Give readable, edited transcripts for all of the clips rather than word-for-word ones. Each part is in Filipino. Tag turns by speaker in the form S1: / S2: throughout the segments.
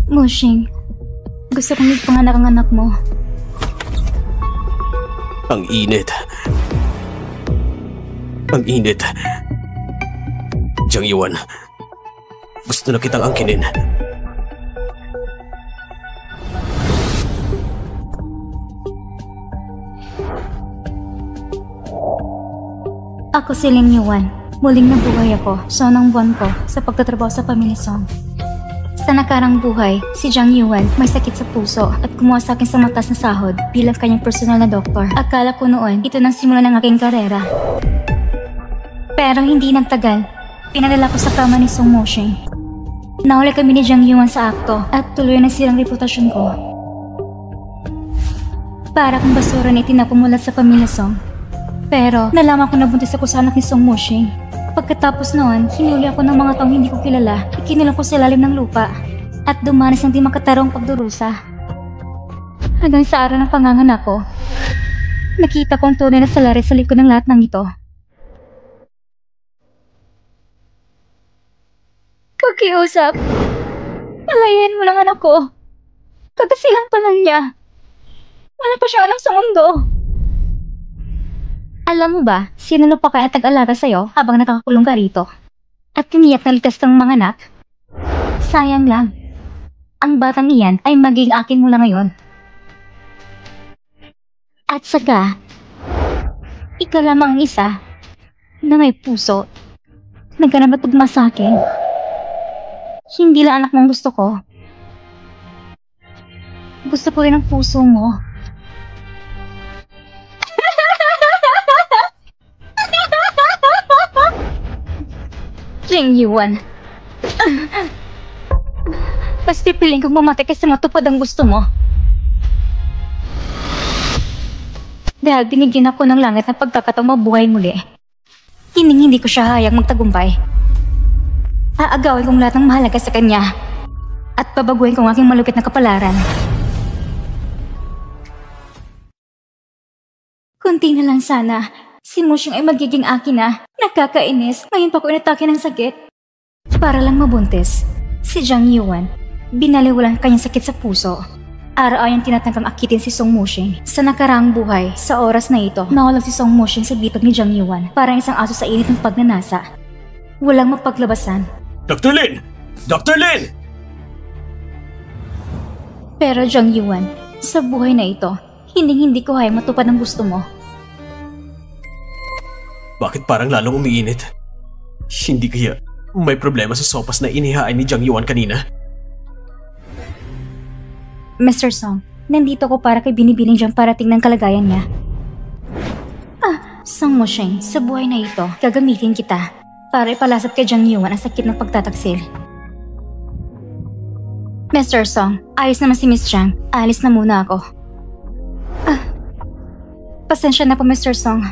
S1: Mushing, gusto kong ipanganak ang anak mo.
S2: Ang init. Ang init. Jiang Yuan, gusto na kitang angkinin.
S1: Ako si Ling Yuan. Muling nabuhay ako sa unang buwan ko sa pagtatrabaho sa Pamilya Song. Sa nakarang buhay, si Jiang Yuan may sakit sa puso at kumuha sa akin sa mataas na sahod bilang kanyang personal na doktor. Akala ko noon, ito nang simula ng aking karera. Pero hindi nagtagal, pinadala ko sa kama ni Song Moshing. Nahuli kami ni Jiang Yuan sa akto at tuloy na sirang reputasyon ko. Para kung basura na itinapumulat sa Pamilya Song. Pero nalaman ko na buntis ako sa anak ni Song Moshing. Pagkatapos noon, hinuli ako ng mga taong hindi ko kilala, ikinulong ko sa ilalim ng lupa, at dumanas ng di makatarong pagdurusa. Hanggang sa araw ng panganganak ko, nakita ko ang tunay na salari sa likod ng lahat ng ito. Pakiusap, palayain mo lang anak ko. Kagasihan pa lang niya. Wala pa siya anak sa mundo. Alam mo ba, sino na pa kaya tag-alaga sa'yo habang nakakakulong ka rito? At tiniyak na ligtas ng mga anak? Sayang lang. Ang batang iyan ay maging akin mula ngayon. At saka, ikaw lamang ang isa na may puso na ganang matugma sa akin. Hindi lang anak mong gusto ko. Gusto ko rin ang puso mo. Jiang Yuan. Basta piling kong mamatay kasi matupad ang gusto mo. Dahil binigyan ako ng langit na pagkakataong mabuhay muli. Hindi ko siya hayang magtagumpay. Aagawin kong lahat ng mahalaga sa kanya. At babaguhin kong aking malupit na kapalaran. Kunti na lang sana. Si Mushing ay magiging akin na. Nakakainis, ngayon pa ko inatake ng sakit. Para lang mabuntis, si Jiang Yuan, binaliwalan kanyang sakit sa puso. Araw-araw tinatangkang akitin si Song Mushing. Sa nakaraang buhay, sa oras na ito, nawalan si Song Mushing sa bitag ni Jiang Yuan. Parang isang aso sa init ng pagnanasa. Walang mapaglabasan.
S2: Dr. Lin! Dr. Lin!
S1: Pero Jiang Yuan, sa buhay na ito, hindi ko hayang matupad ang gusto mo.
S2: Bakit parang lalong umiinit? Hindi kaya may problema sa sopas na inihain ni Jiang Yuan kanina?
S1: Mr. Song, nandito ko para kay Binibining Jiang para tingnan kalagayan niya. Song Mushing, sa buhay na ito, gagamitin kita para ipalasap kay Jiang Yuan ang sakit ng pagtataksil. Mr. Song, ayos naman si Miss Jiang. Alis na muna ako. Pasensya na po, Mr. Song.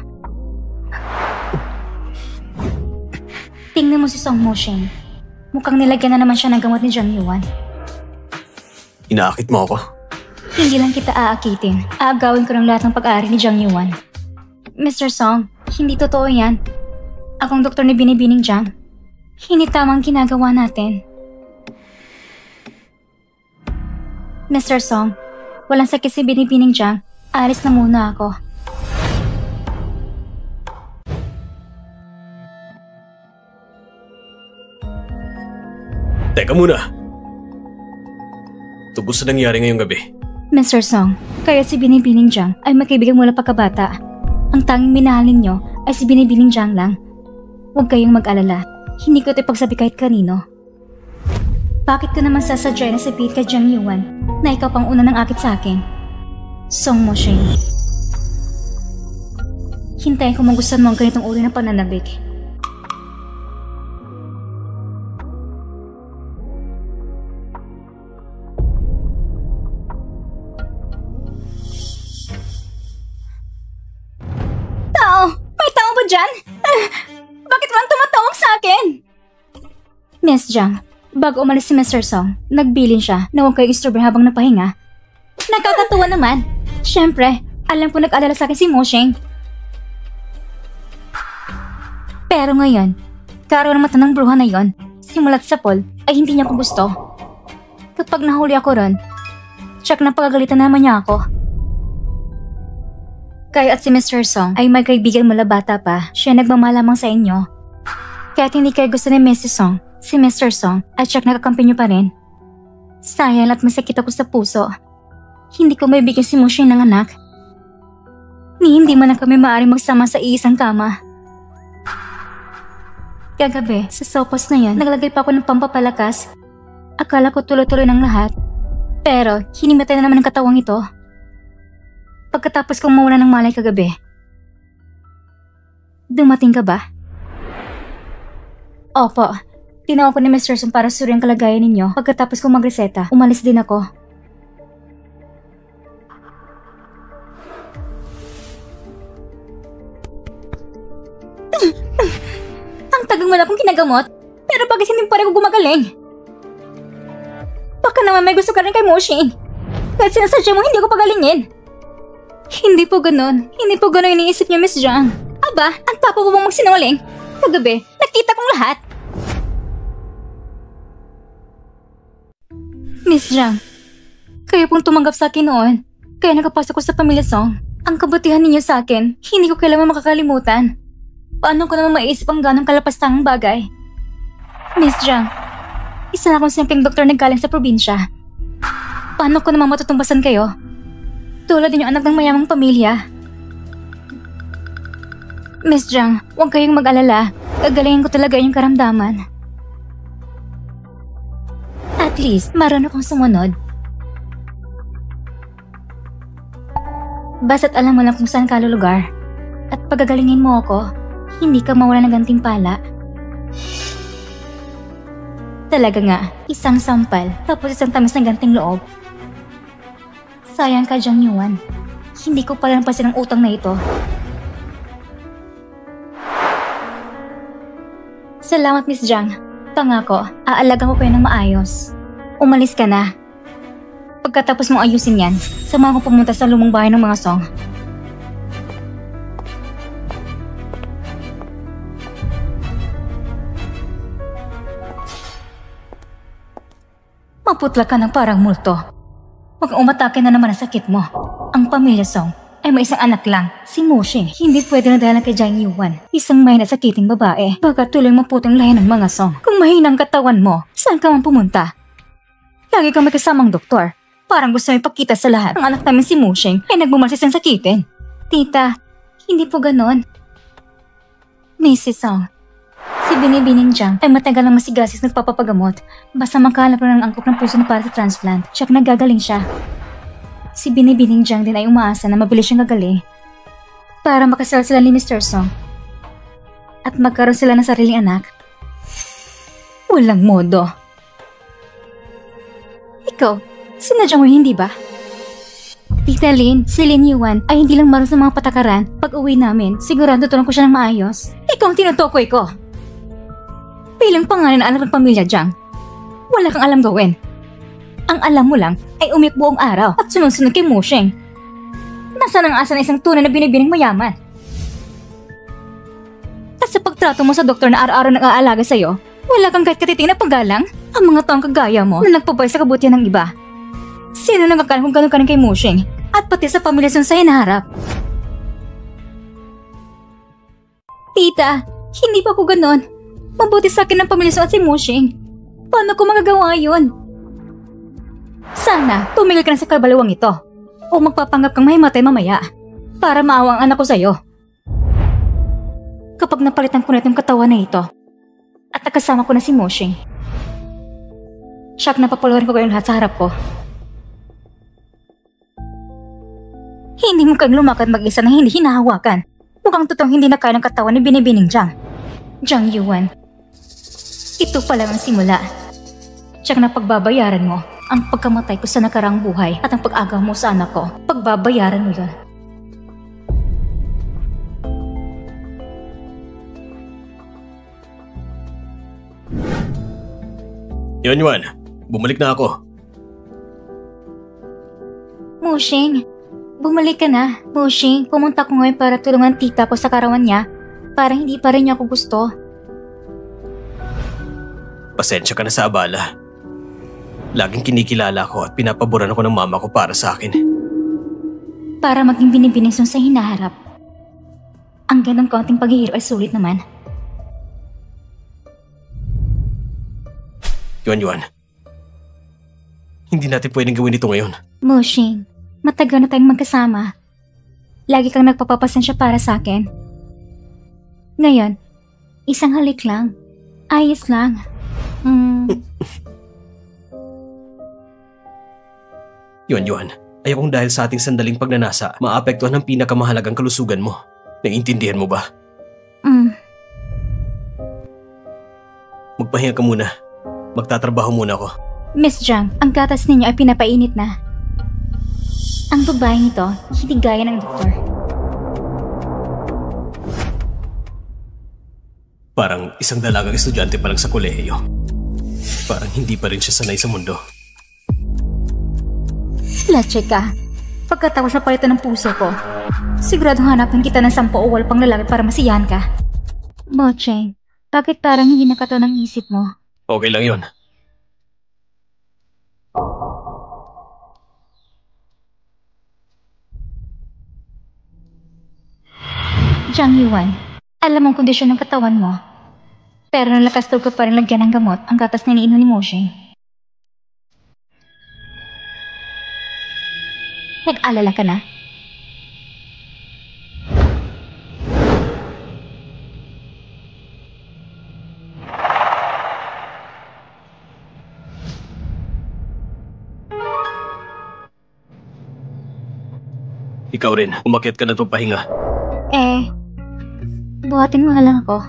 S1: Tingnan mo si Song Mushing. Mukhang nilagyan na naman siya ng gamot ni Jiang Yuan.
S2: Inaakit mo ako?
S1: Hindi lang kita aakitin. Aagawin ko ng lahat ng pag-aari ni Jiang Yuan. Mr. Song, hindi totoo yan. Akong doktor ni Binibining Jiang. Hindi tamang ginagawa natin. Mr. Song, walang sakit si Binibining Jiang. Alis na muna ako.
S2: Teka muna. Tungkol sa nangyari ngayong gabi.
S1: Mr. Song, kaya si Binibining Jiang ay magkaibigan mula pagkabata. Ang tanging minahal ninyo ay si Binibining Jiang lang. Huwag kayong mag-alala. Hindi ko ito ipagsabi kahit kanino. Bakit ko naman sasadya na sabihin kay Jiang Yuan na ikaw pang una ng akit sa akin? Song Mushing. Hintayin ko magustuhan mo ang ganitong uri ng pananabik. Diyan? Bakit walang tumatawag sa akin? Miss Jiang, bago umalis si Mr. Song, nagbilin siya na huwag kayong istorbo habang napahinga. Nakakatuwa naman. Siyempre, alam ko nag-alala sa akin si Mushing. Pero ngayon, kaaraw ng mata ng bruha na yon, simulat sa Paul ay hindi niya ko gusto. Pag nahuli ako ron, tsak na pagagalitan naman niya ako. Kayo at si Mr. Song ay may kaibigan mula bata pa, siya nagmamalamang sa inyo. Kaya't hindi kayo gusto ni Mrs. Song, si Mr. Song, at tsak nakakampi niyo pa rin. Sayang at masakit ako sa puso. Hindi ko maibigyan si Mushing ng anak. Ni hindi man na kami maaaring magsama sa iisang kama. Kagabi, sa sopas na yan, naglagay pa ako ng pampapalakas. Akala ko tuloy-tuloy ng lahat. Pero, hinimatay na naman ng katawang ito. Pagkatapos kong mawala ng malay kagabi. Dumating ka ba? Opo. Tinawag ko ni Mr. Song para suriin ang kalagayan ninyo. Pagkatapos kong magreseta, umalis din ako. Ang tagang mo na akong kinagamot, pero bakit hindi pa rin ako gumagaling? Baka naman may gusto ka rin kay Mushing. Kahit sinasadya mo, hindi ako pagalingin. Hindi po ganon. Hindi po ganon iniisip niyo, Miss Zhang. Aba, ang tapa po bang magsinungaling? Kagabi, nakita kong lahat. Miss Zhang, kayo pong tumanggap sa akin noon. Kaya nakapasok ko sa Pamilya Song. Ang kabutihan ninyo sa akin, hindi ko kailanman makakalimutan. Paano ko naman maiisip ang ganong kalapastangang bagay? Miss Zhang, isa na akong simpleng doktor na galing sa probinsya. Paano ko naman matutumbasan kayo? Tulad ninyong anak ng mayamang pamilya. Miss Zhang, huwag kayong mag-alala. Gagalingin ko talaga yung karamdaman. At least, marunong akong sumunod. Basta't alam mo lang kung saan ka lulugar. At pagagalingin mo ako, hindi ka mawala ng gantimpala. Talaga nga, isang sampal, tapos isang tamis ng ganting loob. Sayang ka, Jiang Yuan. Hindi ko pala napansin ang utang na ito. Salamat, Miss Zhang. Pangako, aalagaan ko kayo ng maayos. Umalis ka na. Pagkatapos mong ayusin yan, samahan ko pumunta sa lumang bahay ng mga Song. Maputla ka ng parang multo. Huwag kang umatake na naman ang sakit mo. Ang Pamilya Song ay may isang anak lang, si Mushing. Hindi pwede na dahil kay Jiang Yuan, isang mahina sakiting babae. Baka tuloy maputang lahi ng mga Song. Kung mahinang katawan mo, saan ka man pumunta? Lagi kang may kasamang doktor. Parang gusto mo ipakita sa lahat. Ang anak namin si Mushing ay nagbumalsis ng sakitin. Tita, hindi po ganon. Mrs. Song, si Binibining Jiang ay matagal ng masigasis nagpapapagamot. Basta makahanap lang ng angkop ng puso na para sa transplant, siya nagagaling siya. Si Binibining Jiang din ay umaasa na mabilis siyang gagaling para makasal sila ni Mr. Song at magkaroon sila ng sariling anak. Walang modo. Ikaw, sinadya mo hindi ba? Tita Lin, si Lin Yuan ay hindi lang marunong sa mga patakaran. Pag uwi namin, sigurado tulong ko siya ng maayos. Ikaw ang tinutukoy ko. Bilang pangalan na anak ng Pamilya Jiang, wala kang alam gawin. Ang alam mo lang ay umiyok buong araw at sunod-sunod kay Mushing. Nasaan ang asa na isang tunay na binibining mayaman? At sa pagtrato mo sa doktor na araw-araw nag-aalaga sa'yo, wala kang kahit katiting na paggalang? Ang mga taong kagaya mo na nagpapay sa kabutihan ng iba. Sino nagkakalang kung gano'n ka rin kay Mushing at pati sa Pamilya Song sa hinaharap? Tita, hindi pa ako gano'n. Mabuti sa akin ng Pamilya Song at si Mushing. Paano ko magagawa yun? Sana tumigil ka na sa kabalawang ito o magpapanggap kang mahimatay mamaya para maawa ang anak ko sa'yo. Kapag napalitan ko na itong katawan na ito at nakasama ko na si Mushing, siyak na papalawarin ko kayong lahat sa harap ko. Hindi mo kayong lumakad mag-isa na hindi hinahawakan. Mukhang totoong hindi na kaya ng katawan ni Binibining Jiang. Jiang Yuan, ito pa lang ang simula. Siyak na pagbabayaran mo ang pagkamatay ko sa nakaraang buhay at ang pag-agaw mo sa anak ko. Pagbabayaran mo yun.
S2: Yuan, bumalik na ako.
S1: Mushing, bumalik ka na. Mushing, pumunta ko ngayon para tulungan tita ko sa karawan niya para hindi pa rin niya ako gusto.
S2: Pasensya ka na sa abala. Laging kinikilala ko at pinapaboran ako ng mama ko para sa akin.
S1: Para maging binibinisong sa hinaharap. Ang ganang konting paghihirap ay sulit naman.
S2: Yuan. Hindi natin pwedeng gawin ito ngayon.
S1: Mushing, matagal na tayong magkasama. Lagi kang nagpapapasensya para sa akin. Ngayon, isang halik lang. Ayos lang.
S2: Yuan, ayaw kong dahil sa ating sandaling pagnanasa, maapektuhan ang pinakamahalagang kalusugan mo. Naiintindihan mo ba? Magpahinga ka muna. Magtatrabaho muna ako.
S1: Miss Jiang, ang gatas ninyo ay pinapainit na. Ang babaeng ito, hindi gaya ng doktor.
S2: Parang isang dalagang estudyante pa lang sa kolehiyo. Parang hindi pa rin siya sanay sa mundo.
S1: Lache ka. Pagkatapos mapalitan ng puso ko, siguradong hanapin kita ng 10 o 8 pang lalaki para masiyahan ka. Mocheng, bakit parang hindi nakato ng isip mo?
S2: Okay lang yon.
S1: Jiang Yuan, alam mong kondisyon ng katawan mo. Pero nalakas ko pa rin lagyan ng gamot ang gatas na iniinom ni Mosheng. Nag-alala ka na?
S2: Ikaw rin, umakyat ka na itong pahinga.
S1: Buhatin mo na lang ako.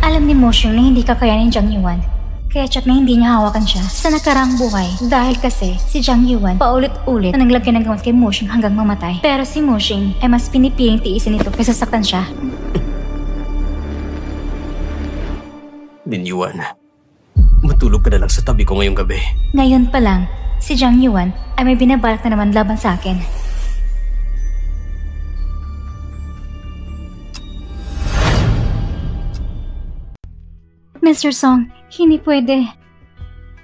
S1: Alam ni Mosheng na hindi kakayanin Jiang Yuan. Kaya check na hindi niya hawakan siya sa nakaraang buhay dahil kasi si Jiang Yuan paulit-ulit na naglagay ng gamot kay Mosheng hanggang mamatay. Pero si Mosheng ay mas pinipiling tiisin ito kaysa saktan siya.
S2: Din Yuan, matulog ka na lang sa tabi ko ngayong gabi.
S1: Ngayon pa lang, si Jiang Yuan ay may binabalak na naman laban sa akin. Mr. Song, hindi pwede.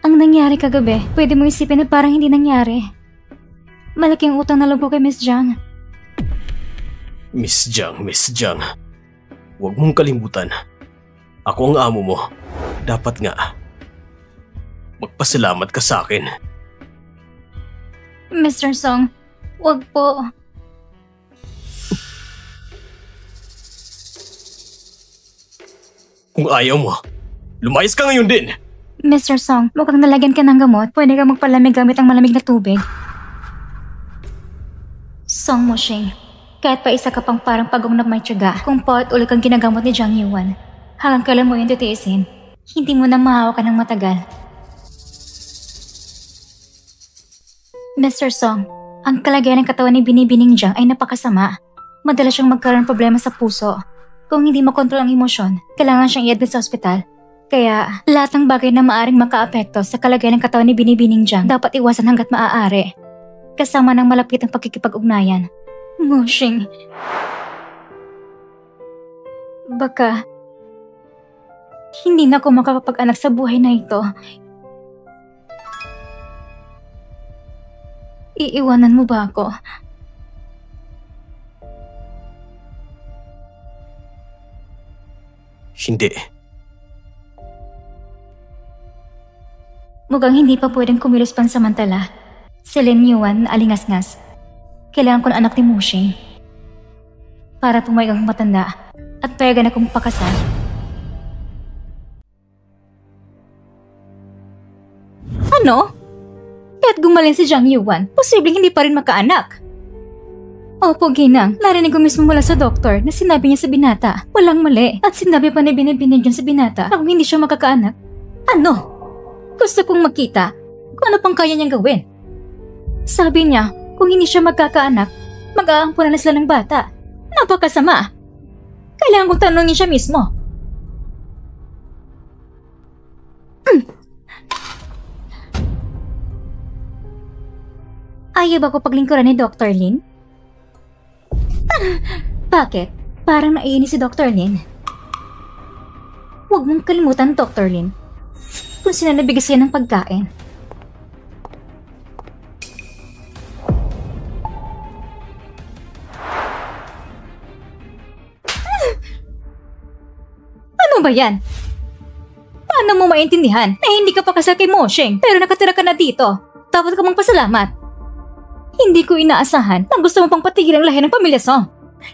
S1: Ang nangyari kagabi, pwede mo isipin na parang hindi nangyari. Malaking utang na loob ko kay Miss Jiang.
S2: Miss Jiang. Huwag mong kalimutan. Ako ang amo mo. Dapat nga. Magpasalamat ka sa akin.
S1: Mr. Song, huwag po.
S2: Kung ayaw mo, lumayas ka ngayon din!
S1: Mr. Song, mukhang nalagyan ka ng gamot. Pwede ka magpalamig gamit ang malamig na tubig. Song Mosheng, kahit pa isa ka pang parang pagong na may tiyaga, kung paulit-ulit kang ginagamot ni Jiang Yuan, hanggang kailan mo yung titiisin, hindi mo na mahawa ka ng matagal. Mr. Song, ang kalagayan ng katawan ni Binibining Jiang ay napakasama. Madalas siyang magkaroon ng problema sa puso. Kung hindi makontrol ang emosyon, kailangan siyang i-admit sa ospital. Kaya, lahat ng bagay na maaring makaapekto sa kalagayan ng katawan ni Binibining Jiang dapat iwasan hanggat maaari. Kasama ng malapit ang pagkikipag-ugnayan. Mosheng. Baka, hindi na ako makakapag-anak sa buhay na ito. Iiwanan mo ba ako?
S2: Hindi.
S1: Mukhang hindi pa pwedeng kumilos pansamantala. Si Lin Yuan na alingas-ngas. Kailangan ko ng anak ni Mosheng. Para pumayag akong matanda at payagan akong pakasal. Ano? Kahit gumaling si Jiang Yuan, posibleng hindi pa rin makaanak. Opo, Ginang. Narinig ko mismo mula sa doktor na sinabi niya sa binata, walang mali. At sinabi pa ni Binibining Jiang sa binata na kung hindi siya makakaanak. Ano? Gusto kong makita kung ano pang kaya niyang gawin. Sabi niya, kung hindi siya magkakaanak, mag-aampunan na sila ng bata. Napakasama. Kailangan kong tanungin siya mismo. Ayaw ba ko paglingkuran ni Dr. Lin? Bakit? Parang naiinis si Dr. Lin. Huwag mong kalimutan, Dr. Lin, kung sino nabigay sa'yo ng pagkain. Ano ba yan? Paano mo maintindihan na hindi ka pa kasal kay Mosheng pero nakatira ka na dito? Dapat ka mong pasalamat. Hindi ko inaasahan na gusto mo pang patigil ang lahi ng pamilya Song.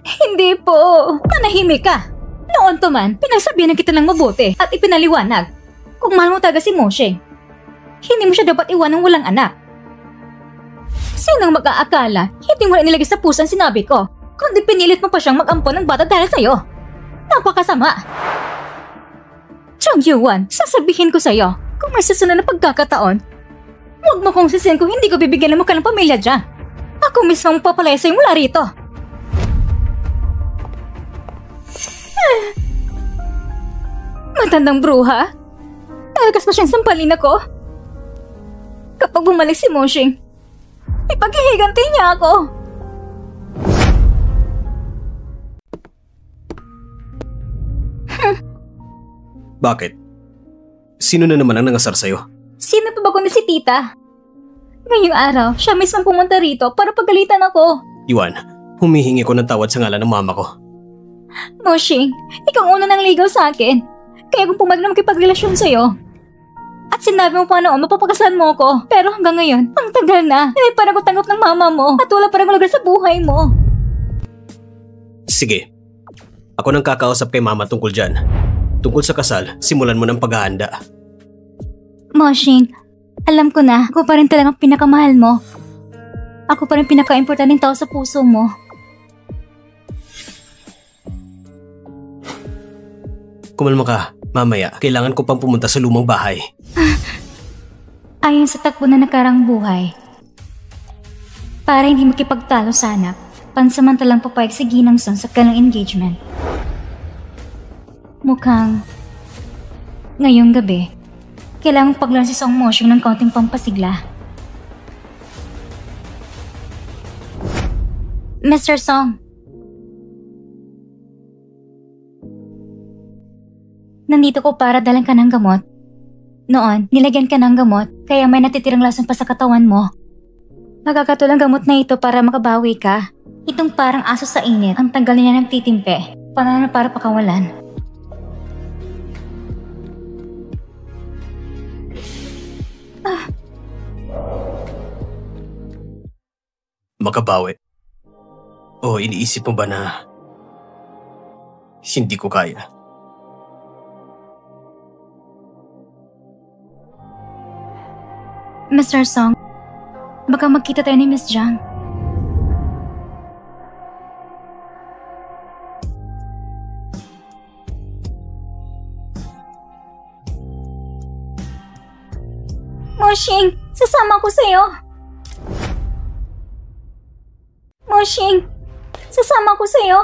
S1: Hindi po. Manahimik ka. Noon to man, pinagsabihan kita ng mabuti at ipinaliwanag. Kung mahal mo talaga si Mosheng, hindi mo siya dapat iwan ng walang anak. Sinong mag-aakala hindi mo na inilagay sa puso ang sinabi ko, kundi pinilit mo pa siyang mag-ampon ng bata dahil sa'yo? Napakasama. Jung Yuan, sasabihin ko sa'yo, kung may susunod na pagkakataon, huwag mo kong sisihin kung hindi ko bibigyan ng mukha ng pamilya dyan. Ako mismo ang papalaya sa'yo mula rito. Matandang bruha. Talagas pa siyang sampalin ako. Kapag bumalik si Mosheng, ipaghihiganti niya ako.
S2: Bakit? Sino na naman ang nangasar sa'yo?
S1: Sino pa ba kundi si tita? Ngayong araw, siya mismo pumunta rito para pagalitan ako.
S2: Yuan, humihingi ko ng tawad sa ngalan ng mama ko.
S1: Mosheng, ikaw una nang ligaw sa akin. Kaya kung pumayag na makipagrelasyon sa'yo. At sinabi mo pa noon, mapapakasalan mo ako. Pero hanggang ngayon, ang tagal na. Hindi pa nagutanggap ng mama mo. At wala pa rin lugar sa buhay mo.
S2: Sige. Ako nang kakausap kay mama tungkol dyan. Tungkol sa kasal, simulan mo ng paghahanda.
S1: Mosheng, alam ko na, ako pa rin talagang pinakamahal mo. Ako pa rin pinaka-importanting tao sa puso mo.
S2: Kumalma ka. Mamaya, kailangan ko pang pumunta sa lumang bahay.
S1: Ayon sa takbo na nakarang buhay, para hindi makipagtalo sa anak, pansamantalang papayag si Ginang Song sa kanilang engagement. Mukhang ngayong gabi, kailangang paglan si Song Mosheng ng kaunting pampasigla. Mr. Song, nandito ko para dalan ka ng gamot. Noon, nilagyan ka ng gamot, kaya may natitirang lasang pa sa katawan mo. Magkakatulang gamot na ito para makabawi ka. Itong parang aso sa init, ang tanggal niya ng titimpe, panana para pakawalan.
S2: Makabawi? O iniisip mo ba na hindi ko kaya?
S1: Mr. Song, baka magkita tayo ni Miss Jiang. Mosheng, sasama ko sa'yo. Mosheng, sasama ko sa'yo.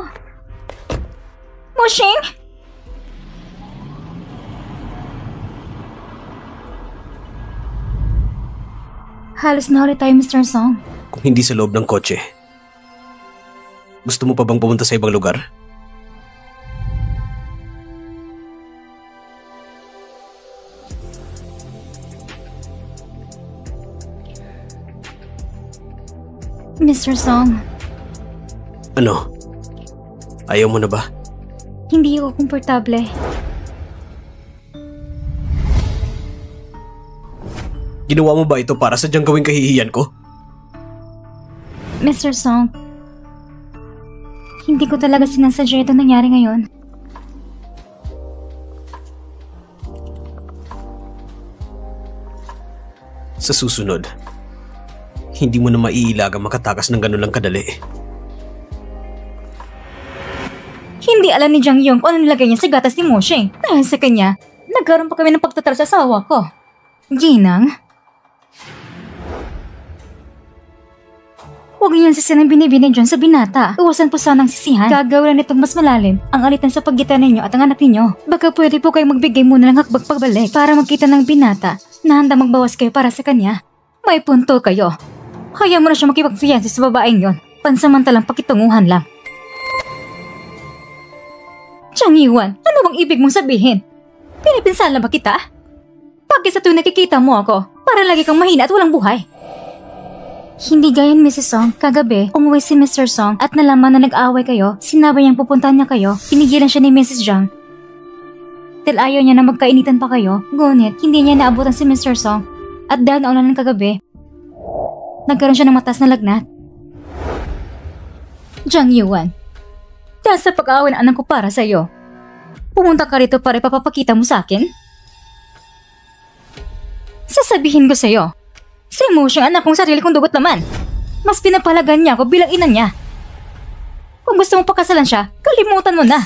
S1: Mosheng? Halos na ulit tayo, Mr. Song.
S2: Kung hindi sa loob ng kotse, gusto mo pa bang pumunta sa ibang lugar?
S1: Mr. Song.
S2: Ano? Ayaw mo na ba?
S1: Hindi ako komportable.
S2: Ginawa mo ba ito para sadyang gawing kahihiyan ko?
S1: Mr. Song, hindi ko talaga sinasadya itong nangyari ngayon.
S2: Sa susunod, hindi mo na maiilagang makatakas ng ganun lang kadali.
S1: Hindi alam ni Jiang Yong kung ano nilagay niya sa gatas ni Mosheng. Dahil sa kanya, nagkaroon pa kami ng pagtatalo sa asawa ko. Ginang? Huwag niyan sisihan ang binibini dyan sa binata. Iwasan po sanang sisihan. Gagawin nitong mas malalim ang alitan sa pagitan ninyo at ang anak ninyo. Baka pwede po kayong magbigay muna ng hakbag pagbalik para magkita ng binata na handa magbawas kayo para sa kanya. May punto kayo. Hayaan mo na siya makipagfiyansi sa babaeng yon. Pansamantalang pakitunguhan lang. Chang Yuan, ano bang ibig mong sabihin? Pinipinsala ba kita? Bakit sa tuwing nakikita mo ako, para lagi kang mahina at walang buhay? Hindi gayon, Mrs. Song. Kagabi, umuwi si Mr. Song at nalaman na nag-away kayo. Sinabi niyang pupuntahan niya kayo. Pinigilan siya ni Mrs. Zhang. Dahil ayaw niya na magkainitan pa kayo. Ngunit, hindi niya naabutan si Mr. Song. At dahil naulan ng kagabi, nagkaroon siya ng matas na lagnat. Zhang Yuan, dahil sa pag-aaway ng anak ko para sa'yo, pumunta ka rito para ipapakita mo sa akin? Sasabihin ko sa'yo, si Moshing anak kong sarili kong dugot naman. Mas pinapalagan niya ako bilang ina niya. Kung gusto mong pakasalan siya, kalimutan mo na.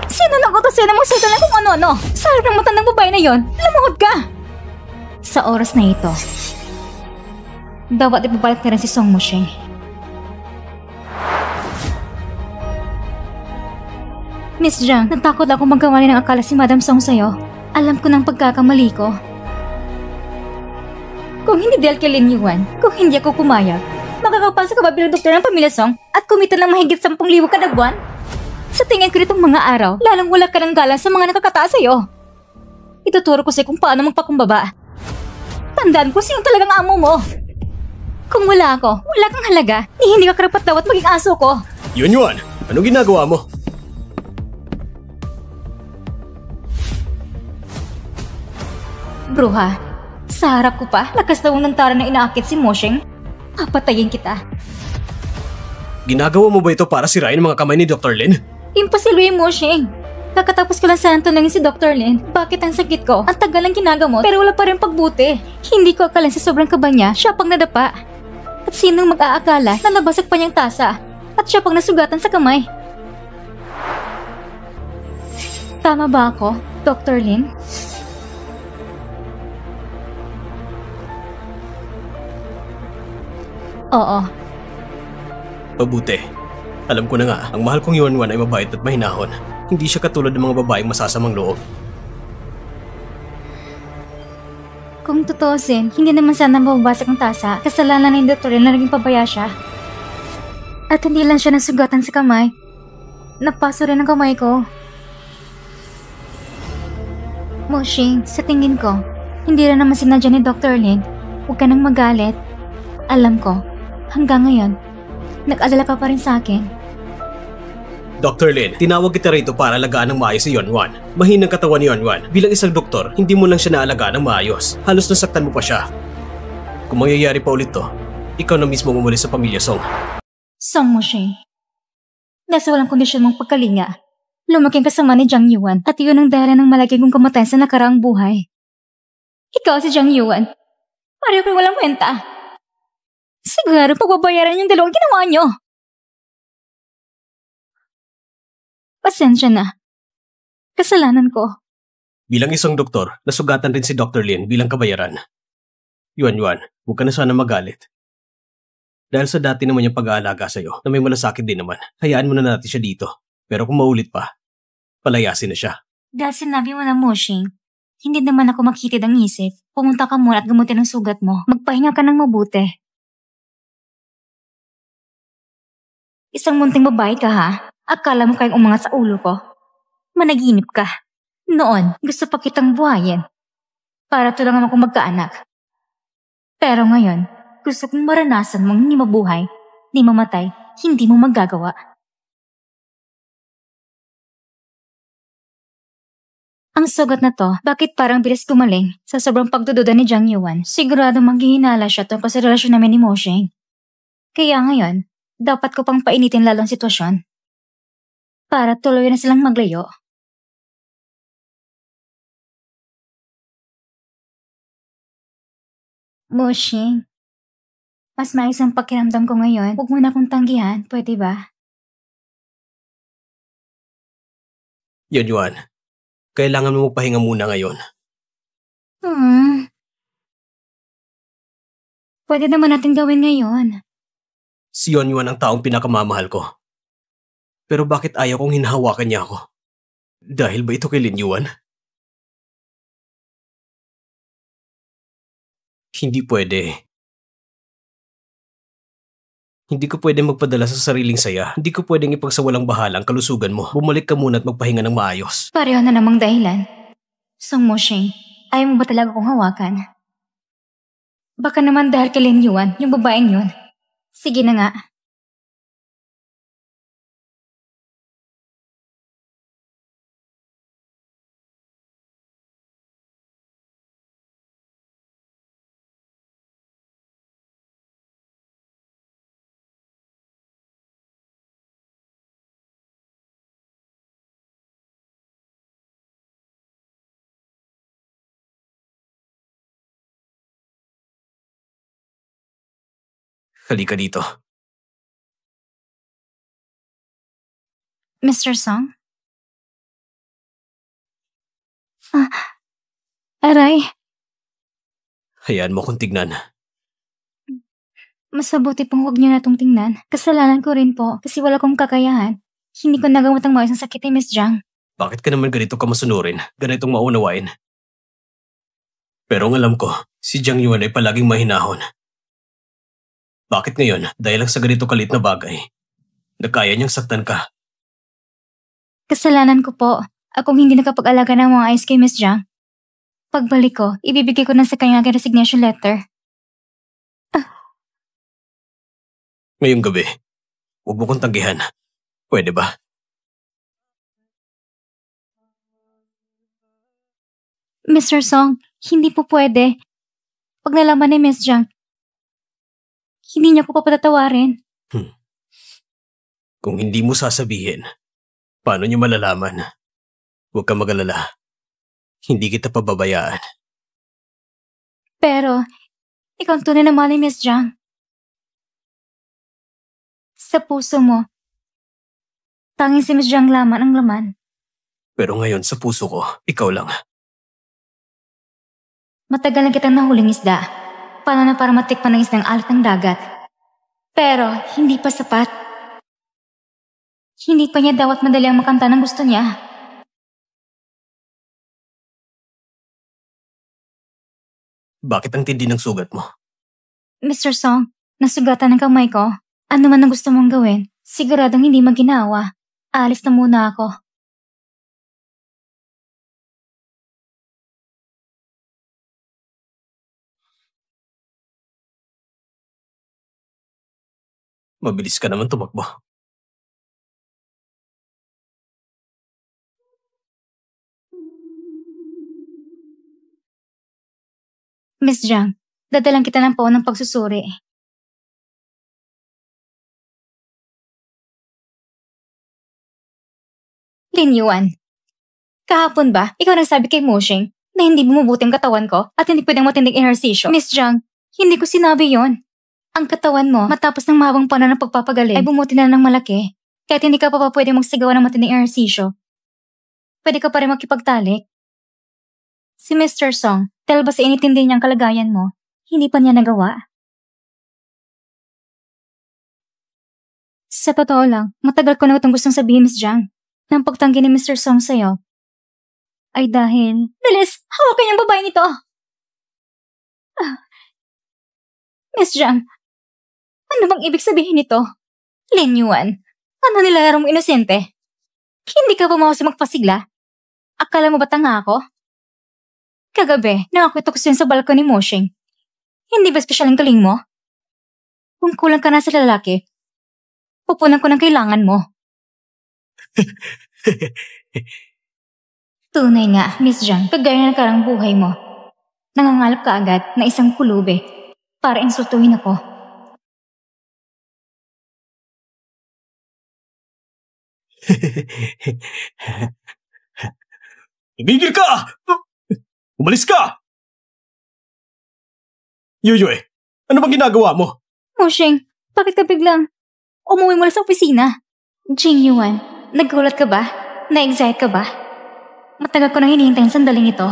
S1: Sino nag-utos sa'yo na magsalita lang kung ano-ano? Sa harap ng matandang babae na yon, lumuhod ka! Sa oras na ito, dapat ipabalik na rin si Song Moshing. Miss Zhang, natakot ako magkamali ng akala si Madam Song sa'yo. Alam ko ng pagkakamali ko. Kung hindi dahil kay Lin Yuan, kung hindi ako pumayag, makakapasok ka ba bilang doktor ng pamilya Song at kumita ng mahigit 10,000 kada buwan? Sa tingin ko nitong mga araw, lalong wala ka ng galang sa mga nakakataas sa'yo. Ituturo ko sa'yo kung paano magpakumbaba. Tandaan ko sino talagang amo mo. Kung wala ako, wala kang halaga, hindi ka karapat dapat maging aso ko.
S2: Yuan, anong ginagawa mo?
S1: Bruha, sa harap ko pa, lakas daw ng tara na inaakit si Moshing. Papatayin kita.
S2: Ginagawa mo ba ito para sirain ang mga kamay ni Dr. Lin?
S1: Imposible yung Moshing. Kakatapos ko lang sana tanongin si Dr. Lin, bakit ang sakit ko? Ang tagal lang ginagamot, pero wala pa rin pagbuti. Hindi ko akalain sa sobrang kaba niya, siya pang nadapa. At sinong mag-aakala na nabasag pa niyang tasa? At siya pang nasugatan sa kamay. Tama ba ako, Dr. Lin? Oo.
S2: Mabuti. Alam ko na nga, ang mahal kong Yuan ay mabait at mahinahon. Hindi siya katulad ng mga babaeng masasamang loob.
S1: Kung tutuusin, hindi naman sana mababasag ang tasa. Kasalanan ng doktor na naging pabaya siya. At hindi lang siya nasugatan sa kamay. Napaso rin ang kamay ko. Moshing, sa tingin ko, hindi rin naman sinadya ni Dr. Lin. Huwag ka nang magalit. Alam ko, hanggang ngayon, nag-alala ka pa rin sa akin.
S2: Dr. Lin, tinawag kita rito para alagaan ng maayos si Yuan. Mahinang katawan ni Yuan. Bilang isang doktor, hindi mo lang siya naalagaan ng maayos. Halos nasaktan mo pa siya. Kung mangyayari pa ulit to, ikaw na mismo umuli sa pamilya Song.
S1: Song Moshing, dahil sa walang kondisyon mong pagkalinga, lumaking kasama ni Zhang Yuan at iyon ang dahilan ng malaki kong kamatayan sa nakaraang buhay. Ikaw si Zhang Yuan, pareho kayo walang kwenta. Siguro pagbabayaran yung dalawang ginawa niyo. Pasensya na. Kasalanan ko.
S2: Bilang isang doktor, nasugatan rin si Dr. Lin bilang kabayaran. Yuan, huwag ka na sana magalit. Dahil sa dati naman yung pag-aalaga sa'yo na may malasakit din naman, hayaan mo na natin siya dito. Pero kung maulit pa, palayasin na siya.
S1: Dahil sinabi mo na Moshing, hindi naman ako makitid ang isip. Pumunta ka muna at gamutin ang sugat mo. Magpahinga ka ng mabuti. Isang munting babae ka ha? Akala mo kayong umangat sa ulo ko? Managinip ka. Noon, gusto pa kitang buhayin. Para tulungan akong magkaanak. Pero ngayon, gusto kong maranasan mong hindi mabuhay, hindi mamatay, hindi mo magagawa. Ang sugat na to, bakit parang bilis gumaling? Sa sobrang pagdududa ni Zhang Yuan, sigurado maghihinala siya tungkol sa relasyon namin ni Moshing. Kaya ngayon, dapat ko pang painitin lalo ang sitwasyon. Para tuloy na silang maglayo. Moshing, mas maayos ang pakiramdam ko ngayon. Huwag mo na akong tanggihan, pwede ba?
S2: Yuan, kailangan mo magpahinga muna ngayon.
S1: Pwede naman natin gawin ngayon.
S2: Si Yuan ang taong pinakamamahal ko. Pero bakit ayaw kong hinahawakan niya ako? Dahil ba ito kay Lin Yuan? Hindi pwede. Hindi ko pwedeng magpadala sa sariling saya. Hindi ko pwedeng ipagsawalang bahala ang kalusugan mo. Bumalik ka muna at magpahinga ng maayos.
S1: Pareho na namang dahilan. Song Moshing, ayaw mo ba talaga kong hawakan? Baka naman dahil kay Lin Yuan, yung babaeng yun. Sige na nga.
S2: Halika dito.
S1: Mr. Song? Aray,
S2: Hayaan mo akong tignan.
S1: mas mabuti pong huwag niyo na itong tingnan. Kasalanan ko rin po kasi wala kong kakayahan. Hindi ko nagamot ang maayos ng sakit ni Miss Jiang.
S2: Bakit ka naman ganito kamasunurin? Ganitong maunawain? Pero ang alam ko, si Jiang Yuan ay palaging mahinahon. Bakit ngayon, dahil lang sa ganito kalit na bagay, na kaya niyang saktan ka?
S1: Kasalanan ko po. Akong hindi nakapag-alaga ng mga ayos kay Miss Jiang. Pagbalik ko, ibibigay ko na sa kanya ang resignation letter.
S2: Ngayong gabi, huwag mo kong tanggihan. Pwede ba?
S1: Mr. Song, hindi po pwede. Pag nalaman ni Miss Jiang, hindi niya ko papatatawarin.
S2: Kung hindi mo sasabihin, paano niyo malalaman? Huwag ka mag-alala. Hindi kita pababayaan.
S1: Pero, ikaw ang tunay na mahal ni Miss Jiang. Sa puso mo, tanging si Miss Jiang laman ang laman.
S2: Pero ngayon sa puso ko, ikaw lang.
S1: Matagal na kitang nahuling isda. Paano na para matikpan ng isdang alat ng dagat? Pero, hindi pa sapat. Hindi pa niya dapat madali ang makanta ng gusto niya.
S2: Bakit ang tindi ng sugat mo?
S1: Mr. Song, nasugatan ng kamay ko. Ano man ang gusto mong gawin, siguradong hindi maginawa. Alis na muna ako.
S2: Mabilis ka naman tumakbo.
S1: Miss Jiang, dadalang kita ng paon ng pagsusuri. Lin Yuan, kahapon ba, ikaw nagsabi kay Moshing na hindi bumubuti ang katawan ko at hindi pwedeng matinding ehersisyo? Miss Jiang, hindi ko sinabi yon. Ang katawan mo, matapos ng mahabang panahon ng pagpapagaling, ay bumuti na ng malaki. Kahit hindi ka pa pwedeng magsagawa ng matinding ehersisyo. Pwede ka pa rin makipagtalik. Si Mr. Song, dahil ba sa initindi niyang kalagayan mo, hindi pa niya nagawa? Sa totoo lang, matagal ko na itong gustong sabihin, Miss Jiang. Nang pagtanggi ni Mr. Song sa'yo, ay dahil... Bilis! Hawakan niyo ang babae nito! Miss Jiang, ano bang ibig sabihin nito? Lin Yuan, ano nilalaro mong inosente? Hindi ka ba mahusay magpasigla? Akala mo ba tanga ako? Kagabi, nakakwento ko sa balkon ni Moshing. Hindi ba espesyal ang galing mo? Kung kulang ka na sa lalaki, pupunan ko ng kailangan mo. Tunay nga, Miss Jiang, kagaya ng karang buhay mo. Nangangalap ka agad na isang kulube para insultuhin ako.
S2: Tumigil ka! Umalis ka! Yuyue, ano bang ginagawa mo?
S1: Moshing, bakit ka biglang umuwi mula sa opisina? Jing Yuan, naggulat ka ba? Na-excite ka ba? Matagal ko na hinihintay ang sandaling ito.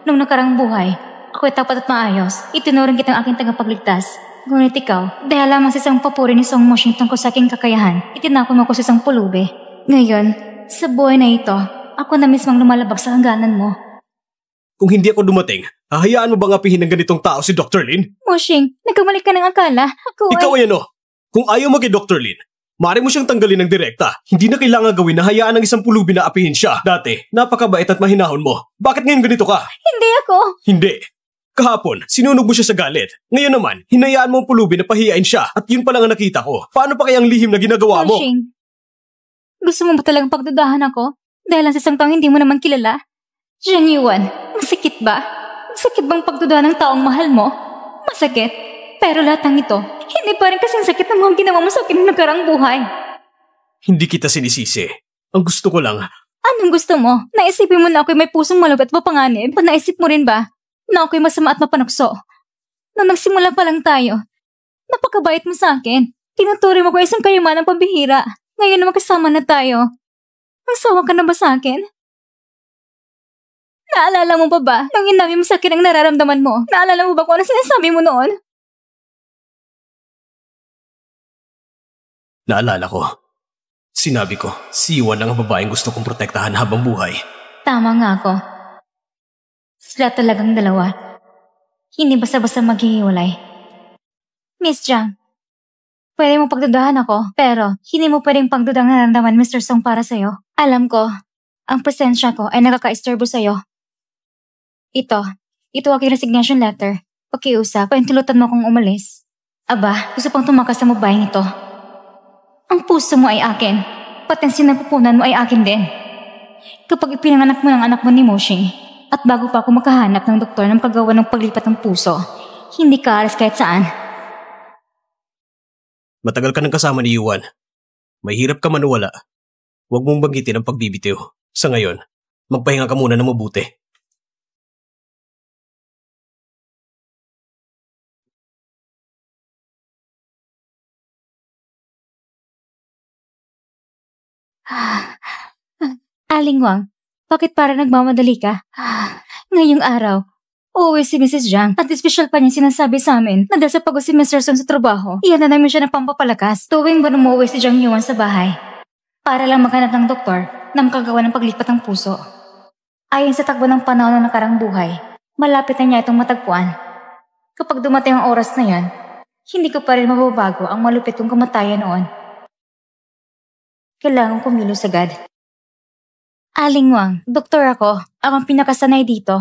S1: Nung nakarang buhay, ako'y tapat at maayos. Itinuring kitang aking tagapagligtas. Ngunit ikaw, dahil lamang sa isang papuri ni Song Moshing tungkol sa aking kakayahan, itinako mo ko sa isang pulubi. Ngayon, sa buhay na ito, ako na mismang lumalabag sa hangganan mo.
S2: Kung hindi ako dumating, hahayaan mo bang apihin ng ganitong tao si Dr. Lin?
S1: Moshing, nagkamali ka ng akala.
S2: Ikaw ay ano? Kung ayaw mo kay Dr. Lin, maaari mo siyang tanggalin ng direkta. Hindi na kailangan gawin na hayaan ng isang pulubi na apihin siya. Dati, napakabait at mahinahon mo. Bakit ngayon ganito ka?
S1: Hindi ako.
S2: Hindi. Kahapon, sinunog mo siya sa galit. Ngayon naman, hinayaan mo ang pulubi na pahiyain siya at yun pa lang ang nakita ko. Paano pa kaya ang lihim na ginagawa mo?
S1: Moshing, gusto mo ba talagang pagdudahan ako? Dahil lang sa isang taong hindi mo naman kilala? Jiang Yuan, masakit ba? Masakit bang pagdudahan ng taong mahal mo? Masakit. Pero lahat ng ito, hindi pa rin kasing sakit ng mga ginawa mo sa akin ng nakarang buhay.
S2: Hindi kita sinisisi. Ang gusto ko lang,
S1: Anong gusto mo? Naisipin mo na ako'y may pusong malupit at mapanganib? O naisip mo rin ba na ako'y masama at mapanukso? Nung nagsimula pa lang tayo, napakabait mo sa akin. Tinuturi mo ko isang kayamanang pambihira. Ngayon na magkasama na tayo. Ang sawa ka na ba sa akin? Naalala mo pa ba nung inabi mo sa akin ang nararamdaman mo? Naalala mo ba kung ano sinasabi mo noon?
S2: naalala ko. Sinabi ko, si Yuan lang ang babaeng gusto kong protektahan habang buhay.
S1: Tama nga ako. Sila talagang dalawa. Hindi basta-basta maghihiwalay. Miss Jiang, pwede mo pagdudahan ako, pero hindi mo pwedeng pagdudang nararamdaman Mr. Song para sa'yo. Alam ko, ang presensya ko ay nakaka-istorbo sa'yo. Ito aking resignation letter. Pakiusap, paintulutan mo kong umalis. Aba, gusto pang tumakas sa babaeng ito. Ang puso mo ay akin, pati ang sinapupunan mo ay akin din. Kapag ipinanganak mo ng anak mo ni Moshing, at bago pa ako makahanap ng doktor ng paggawa ng paglipat ng puso, hindi ka alis kahit saan.
S2: Matagal ka nang kasama ni Yuan. Mahirap ka man o wala. Huwag mong banggitin ang pagbibitiw. Sa ngayon, magpahinga ka muna ng mabuti.
S1: Aling Wang, bakit para nagmamadali ka? Ngayong araw, uuwi si Mrs. Jiang at espesyal pa niya sinasabi sa amin na dahil sa pagod si Mr. Song sa trabaho, iyan na namin siya ng pampapalakas tuwing ba umuwi si Jiang Yuan sa bahay para lang maghanap ng doktor na makagawa ng paglipat ng puso. Ayon sa takbo ng panahon ng nakarang buhay, malapit na niya itong matagpuan. Kapag dumating ang oras na yan, hindi ko pa rin mababago ang malupit kong kamatayan noon. Kailangan kumilos agad. Aling Wang, doktor ako. Ako ang pinakasanay dito.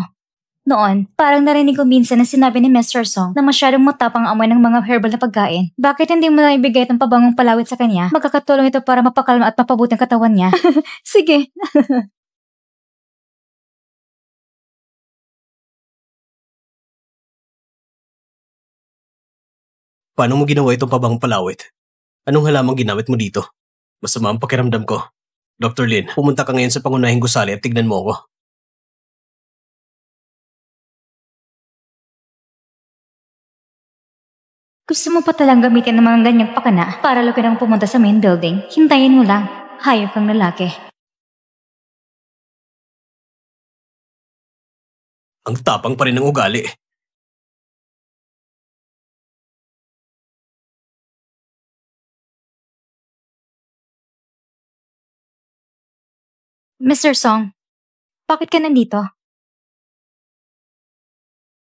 S1: Noon, parang narinig ko minsan na sinabi ni Mr. Song na masyadong matapang ang amoy ng mga herbal na pagkain. Bakit hindi mo na ibigay itong pabangong palawit sa kanya? Magkakatulong ito para mapakalma at mapabuti ang katawan niya. Sige.
S2: Paano mo ginawa itong pabangong palawit? Anong halamang ginamit mo dito? Masama ang pakiramdam ko. Dr. Lin, pumunta ka ngayon sa pangunahing gusali at tignan mo ako.
S1: Gusto mo pa talang gamitin ng mga ganyang pakana para lukin ang pumunta sa main building? Hintayin mo lang. Hayop kang lalaki.
S2: Ang tapang pa rin ng ugali.
S1: Mr. Song, bakit ka nandito?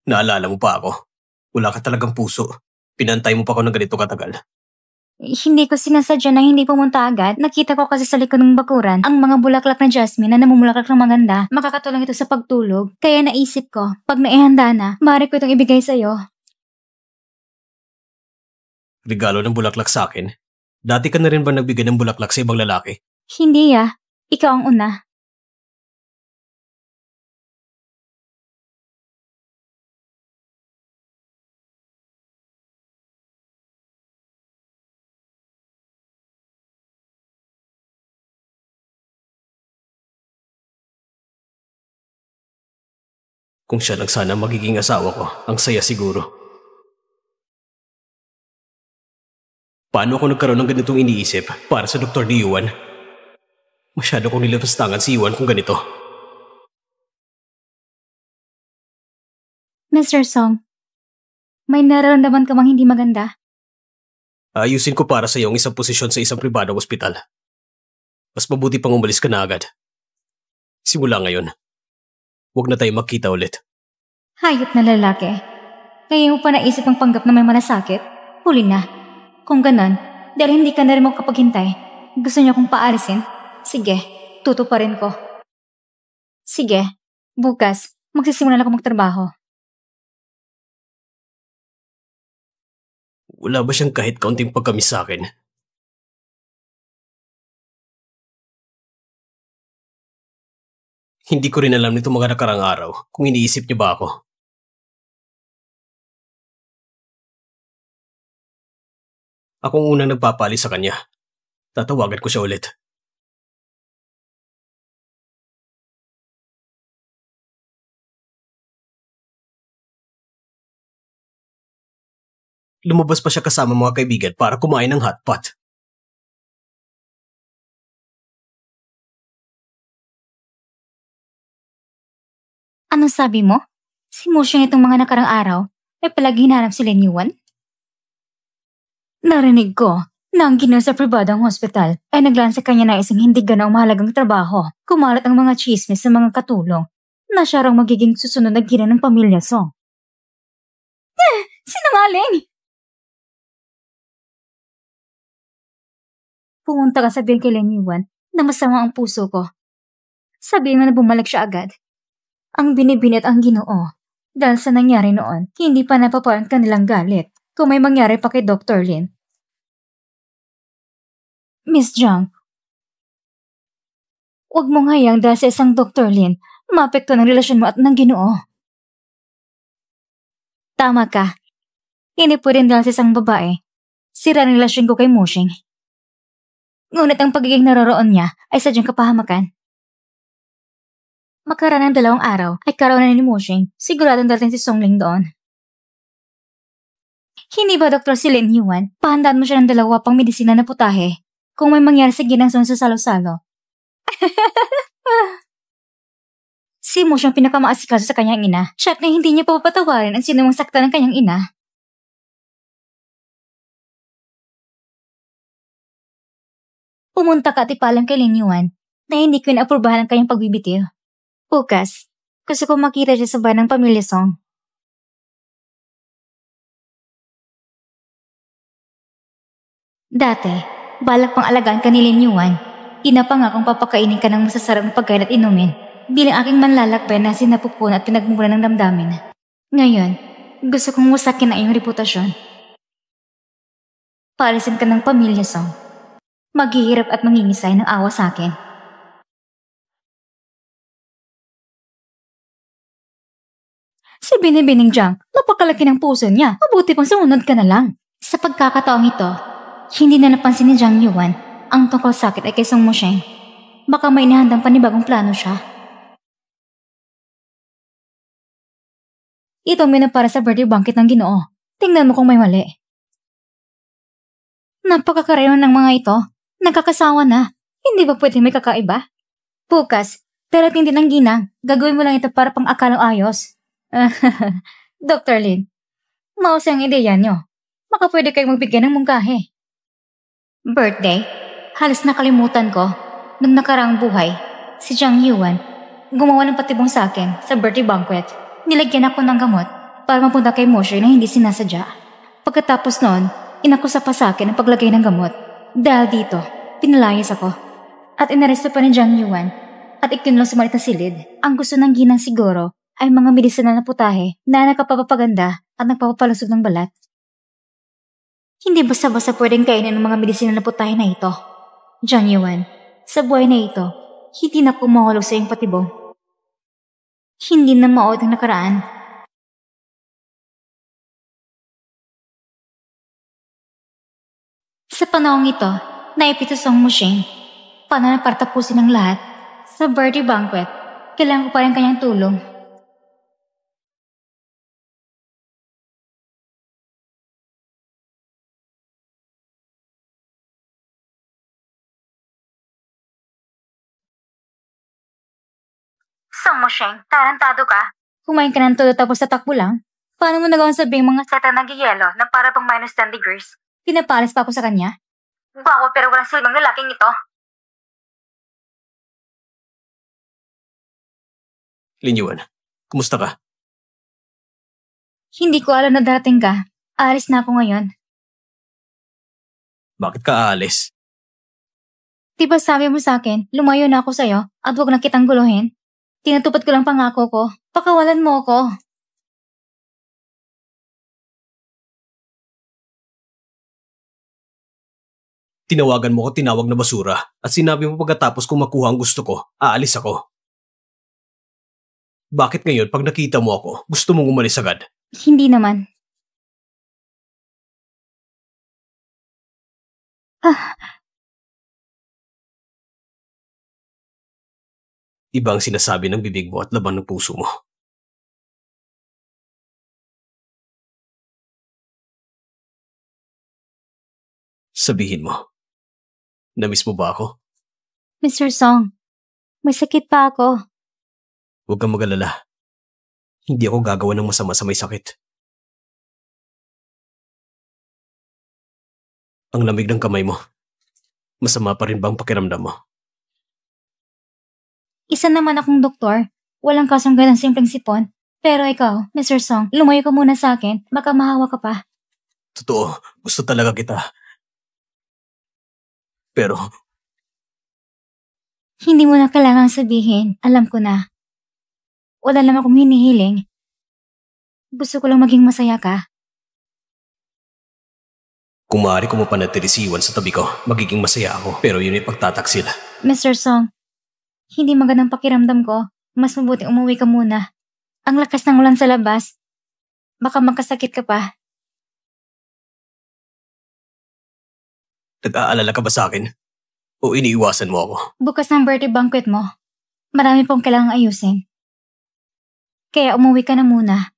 S2: Naalala mo pa ako. Wala ka talagang puso. Pinantay mo pa ako ng ganito katagal.
S1: Hindi ko sinasadya na hindi pumunta agad. Nakita ko kasi sa likod ng bakuran ang mga bulaklak na jasmine na namumulaklak ng maganda. Makakatulong ito sa pagtulog. Kaya naisip ko, pag naihanda na, maaari ko itong ibigay sa'yo.
S2: Regalo ng bulaklak sa akin? Dati ka na rin ba nagbigay ng bulaklak sa ibang lalaki?
S1: Hindi ikaw ang una.
S2: Kung siya lang sana magiging asawa ko, ang saya siguro. Paano ako nagkaroon ng ganitong iniisip para sa Dr. Yuan? Masyado kong nilapastangan si Yuan kung ganito.
S1: Mr. Song, may nararamdaman ka bang hindi maganda?
S2: Ayusin ko para sa iyo ang isang posisyon sa isang pribadong ospital. Mas mabuti pang umalis ka na agad. Simula ngayon, huwag na tayo magkita ulit.
S1: Hayop na lalaki. Kaya mo pa naisip ang panggap na may malasakit? Huli na. Kung ganon, dahil hindi ka na rin makapaghintay, gusto niyo akong paalisin? Sige, tutuparin ko. Sige, bukas, magsisimula na ako magtrabaho.
S2: Wala ba siyang kahit kaunting pagkamis sa akin? Hindi ko rin alam nito mga nakarang araw kung iniisip niya ba ako. Akong unang nagpapali sa kanya. Tatawagan ko siya ulit. Lumabas pa siya kasama mga kaibigan para kumain ng hotpot.
S1: Anong sabi mo? Si Mushing itong mga nakarang araw ay palagi hinahanap si Lin Yuan? Narinig ko na ang ginawa sa pribadong hospital ay naglaan sa kanya na isang hindi ganaw mahalagang trabaho. Kumalat ang mga chismis sa mga katulong na siya raw magiging susunod na gina ng pamilya Song. Sinungaling! Pumunta ka sabihin kay Lin Yuan na masama ang puso ko. Sabihin mo na bumalik siya agad. Ang binibinit ang Ginoo. Dahil sa nangyari noon, hindi pa napaparang kanilang galit kung may mangyari pa kay Dr. Lin. Miss Jiang, huwag mong hayang dahil sa isang Dr. Lin, maapekto ng relasyon mo at ng Ginoo. Tama ka. Hindi po rin dahil sa isang babae. Sira ang relasyon ko kay Mushing. Ngunit ang pagiging naroroon niya ay sadyang kapahamakan. Makaraan ng 2 araw ay karawanan ni Mushing, siguradong darating si Songling doon. Hindi ba Dr. si Lin Yuan, pahandaan mo siya ng 2 pang medisina na putahe kung may mangyari sa ginang Song sa salo-salo? Si Mushing ang pinakamaasikaso sa kanyang ina, siya na hindi niya papatawarin ang sinumang sakta ng kanyang ina. Pumunta ka at ipalang kay Lin Yuan na hindi ko inaaprubahan ang kanyang pagbibitiw. Bukas, gusto ko makita siya sa bahay ng pamilya Song. Dati, balak pang alagaan ka ni Lin Yuan. Inapangakong papakainin ka ng masasarap na pagkain at inumin bilang aking manlalakbay na sinapupunan at pinagmumura ng damdamin. Ngayon, gusto kong wasakin ang iyong reputasyon. Paalisin ka ng pamilya Song. Maghihirap at mangingisay ng awa sa akin. Si Binibining Jiang, napakalaki ng puso niya. Mabuti pang sumunod ka na lang. Sa pagkakataong ito, hindi na napansin ni Jiang Yuan ang tungkol sakit ay kay Song Musheng. Baka may inahandang panibagong plano siya. Ito ang menu para sa birthday banquet ng Ginoo. Tingnan mo kung may mali. Napakakarayon ng mga ito. Nagkakasawa na. Hindi ba pwede may kakaiba? Bukas, darating din ang ginang. Gagawin mo lang ito para pang akalang ayos. Dr. Lin, mausay ang ideya niyo. Baka pwede kayong magbigay ng mungkahi. Birthday? Halos nakalimutan ko. Nung nakaraang buhay, si Jiang Yuan gumawa ng patibong sa akin sa birthday banquet. Nilagyan ako ng gamot para mapunta kay Moshe na hindi sinasadya. Pagkatapos noon, inakusa pa sa akin ang paglagay ng gamot. Dahil dito, pinalayas ako. At inaresto pa ni Jiang Yuan at ikinulong sa malit na silid. Ang gusto ng ginang siguro ay mga medisinal na putahe na nagpapapaganda at nagpapapalusog ng balat. Hindi basta-basta pwedeng kainin ng mga medisinal na putahe na ito. Jiang Yuan, sa buhay na ito, hindi na po mahulog sa iyong patibong. Hindi na maod ang nakaraan. Sa panahong ito, naipito Song Musheng. Paano na para tapusin ang lahat? Sa birthday banquet, kailangan ko pa rin kanyang tulong. Sang mo, Sheng. Tarantado ka. Kumain ka ng todo tapos tatakbo lang? Paano mo nagawang sabihin mga seta nag-yelo na para pang minus 10 degrees? Pinapalis pa ako sa kanya? Bawa pero walang silbang lalaking ito.
S2: Lin Yuan, kumusta ka?
S1: Hindi ko alam na darating ka. Aalis na ako ngayon.
S2: Bakit ka aalis?
S1: Diba sabi mo sa akin, lumayo na ako sa'yo at huwag na kitang guluhin? Tinatupad ko lang pangako ko. Pakawalan mo ako.
S2: Tinawagan mo ko tinawag na basura at sinabi mo pagkatapos kung makuha ang gusto ko, aalis ako. Bakit ngayon pag nakita mo ako, gusto mong umalis agad?
S1: Hindi naman.
S2: Iba ang sinasabi ng bibig mo at laban ng puso mo. Sabihin mo, namiss mo ba ako?
S1: Mr. Song, may sakit pa ako.
S2: Huwag kang mag-alala. Hindi ako gagawa ng masama sa may sakit. Ang lamig ng kamay mo. Masama pa rin ba ang pakiramdam mo?
S1: Isa naman akong doktor. Walang kasangga ng simpleng sipon. Pero ikaw, Mr. Song, lumayo ka muna sa akin. Baka mahawa ka pa.
S2: Totoo, gusto talaga kita. Pero,
S1: Hindi mo na kailangang sabihin. Alam ko na. Wala naman akong hinihiling. Gusto ko lang maging masaya ka.
S2: kung maaari ko mapanatili si Iwan sa tabi ko, magiging masaya ako. Pero yun ay pagtataksil.
S1: Mr. Song, hindi magandang pakiramdam ko. Mas mabuti umuwi ka muna. Ang lakas ng ulan sa labas. Baka magkasakit ka pa.
S2: Nag-aalala ka ba sa akin? O iniiwasan mo ako?
S1: Bukas ng birthday banquet mo. Marami pong kailangang ayusin. Kaya umuwi ka na muna.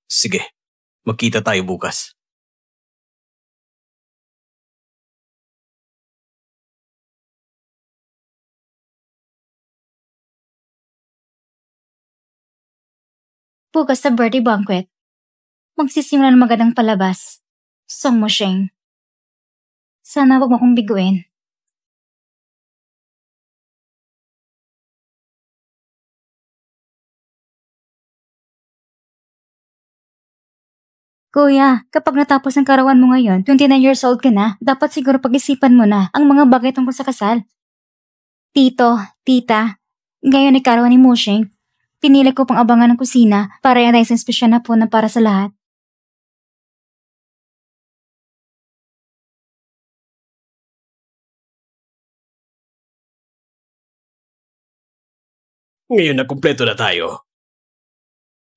S2: Sige, magkita tayo bukas.
S1: Bukas sa birthday banquet. Magsisimula ng magandang palabas. Song mo, Sheng. Sana wag mo akong biguin. Kuya, kapag natapos ang karawan mo ngayon, 29 years old ka na, dapat siguro pag-isipan mo na ang mga bagay tungkol sa kasal. Tito, tita, ngayon ay karawan ni Mushing. Pinili ko pang abangan ng kusina para yan ay isang espesyal na punan para sa lahat.
S2: Ngayon na kumpleto na tayo.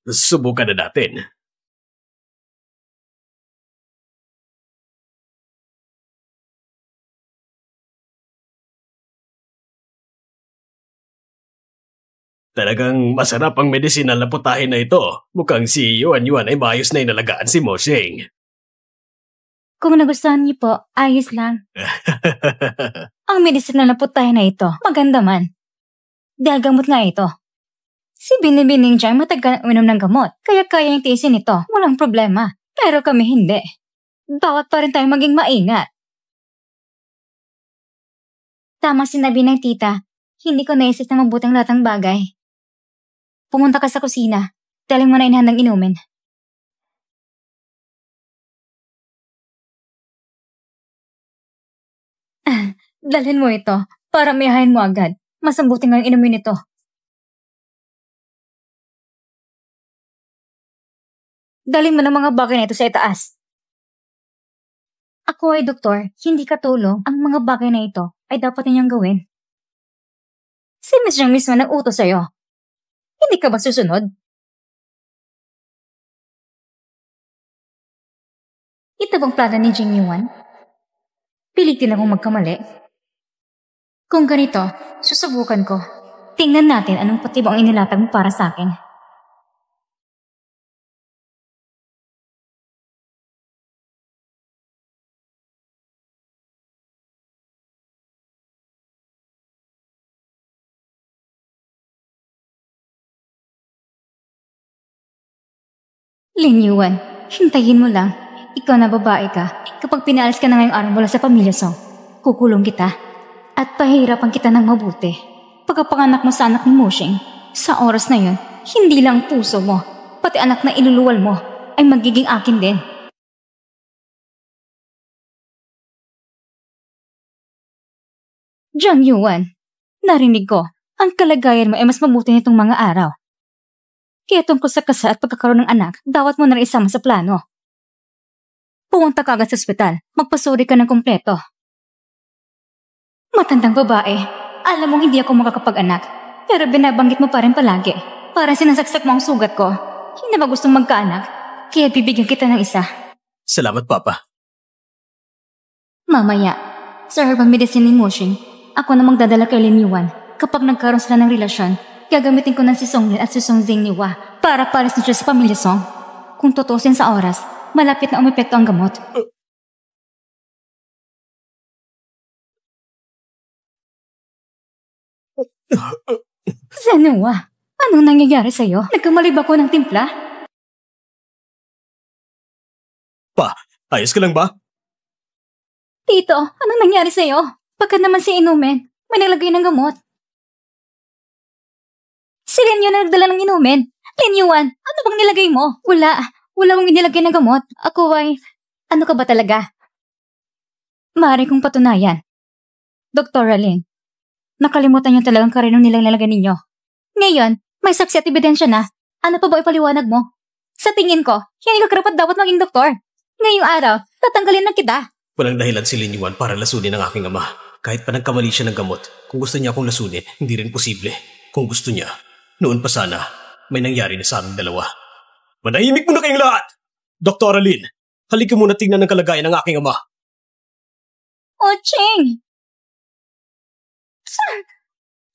S2: Subukan na natin. Talagang masarap ang medisinal na putahe na ito. Mukhang si Yuan Yuan ay maayos na inalagaan si Mo Sheng.
S1: Kung nagustuhan niyo po, ayos lang. Ang medisinal na putahe na ito, maganda man. Dahil gamot nga ito. Si Binibining Jai matagal uminom ng gamot, kaya kaya yung tiisin ito, walang problema. Pero kami hindi. Bawat pa rin tayo maging maingat. Tama sinabi ng tita, hindi ko naisip na mabuting lahat ng bagay. Pumunta ka sa kusina, daling mo na inhandang inumin. Dalhin mo ito, para mayahain mo agad. Mas mabuti nga inumin ito. Dalhin mo ng mga bagay na ito sa itaas. Ako ay doktor, hindi katulong. Ang mga bagay na ito ay dapat ninyong gawin. Si Miss Jiang mismo nag-utos sa'yo. Hindi ka ba susunod? Ito bang plano ni Jing Yuan? Pilitin akong magkamali. Kung ganito, susubukan ko. Tingnan natin anong patibo ang inilatag mo para sa akin. Lin Yuan, hintayin mo lang. Ikaw na babae ka. Kapag pinaalis ka na ngayong araw mula sa pamilya Song, kukulong kita. At pahihirapan kita ng mabuti. Pagkapanganak mo sa anak ni Mushing, sa oras na yun, hindi lang puso mo, pati anak na iluluwal mo, ay magiging akin din. Jiang Yuan, narinig ko, ang kalagayan mo ay mas mabuti nitong mga araw. Kaya tungkol sa kasal at pagkakaroon ng anak, dapat mo na rin isama sa plano. Pumunta ka agad sa ospital, magpasuri ka ng kumpleto. Matandang babae, alam mong hindi ako makakapag-anak, pero binabanggit mo pa rin palagi. Parang sinasaksak mo ang sugat ko. Hindi ba gustong magkaanak? Kaya bibigyan kita ng isa.
S2: Salamat, Papa.
S1: Mamaya, sa herbal medicine ni Mushing, ako na magdadala kay Lin Yuan. Kapag nagkaroon sila ng relasyon, gagamitin ko ng si Song Lin at si Song Jinghua para palis na siya sa pamilya Song. Kung tutusin sa oras, malapit na umepekto ang gamot. Zenua, anong nangyayari sa'yo? Nagkamali ba ko ng timpla?
S2: Pa, ayos ka lang ba?
S1: Tito, anong nangyari sa'yo? Pagka naman si inumin, may naglagay ng gamot. Si Lin Yuan na nagdala ng inumin. Lin Yuan, ano bang nilagay mo? Wala akong inilagay ng gamot. Ako ay, ano ka ba talaga? Maaari kong patunayan. Dr. Lin, nakalimutan niyo talagang karinong nilang nilagay ninyo. Ngayon, may saksi at ebidensya na. Ano pa ba ipaliwanag mo? Sa tingin ko, hindi ka karapat dapat maging doktor. Ngayong araw, tatanggalin na kita.
S2: Walang dahilan si Lin Yuan para lasunin ang aking ama. Kahit pa nagkamali siya ng gamot, kung gusto niya akong lasunin, hindi rin posible. Kung gusto niya, noon pa sana, may nangyari na sa aming dalawa. Manahimik mo na kayong lahat! Dr. Lin, halika muna tingnan ng kalagayan ng aking ama.
S1: Ching!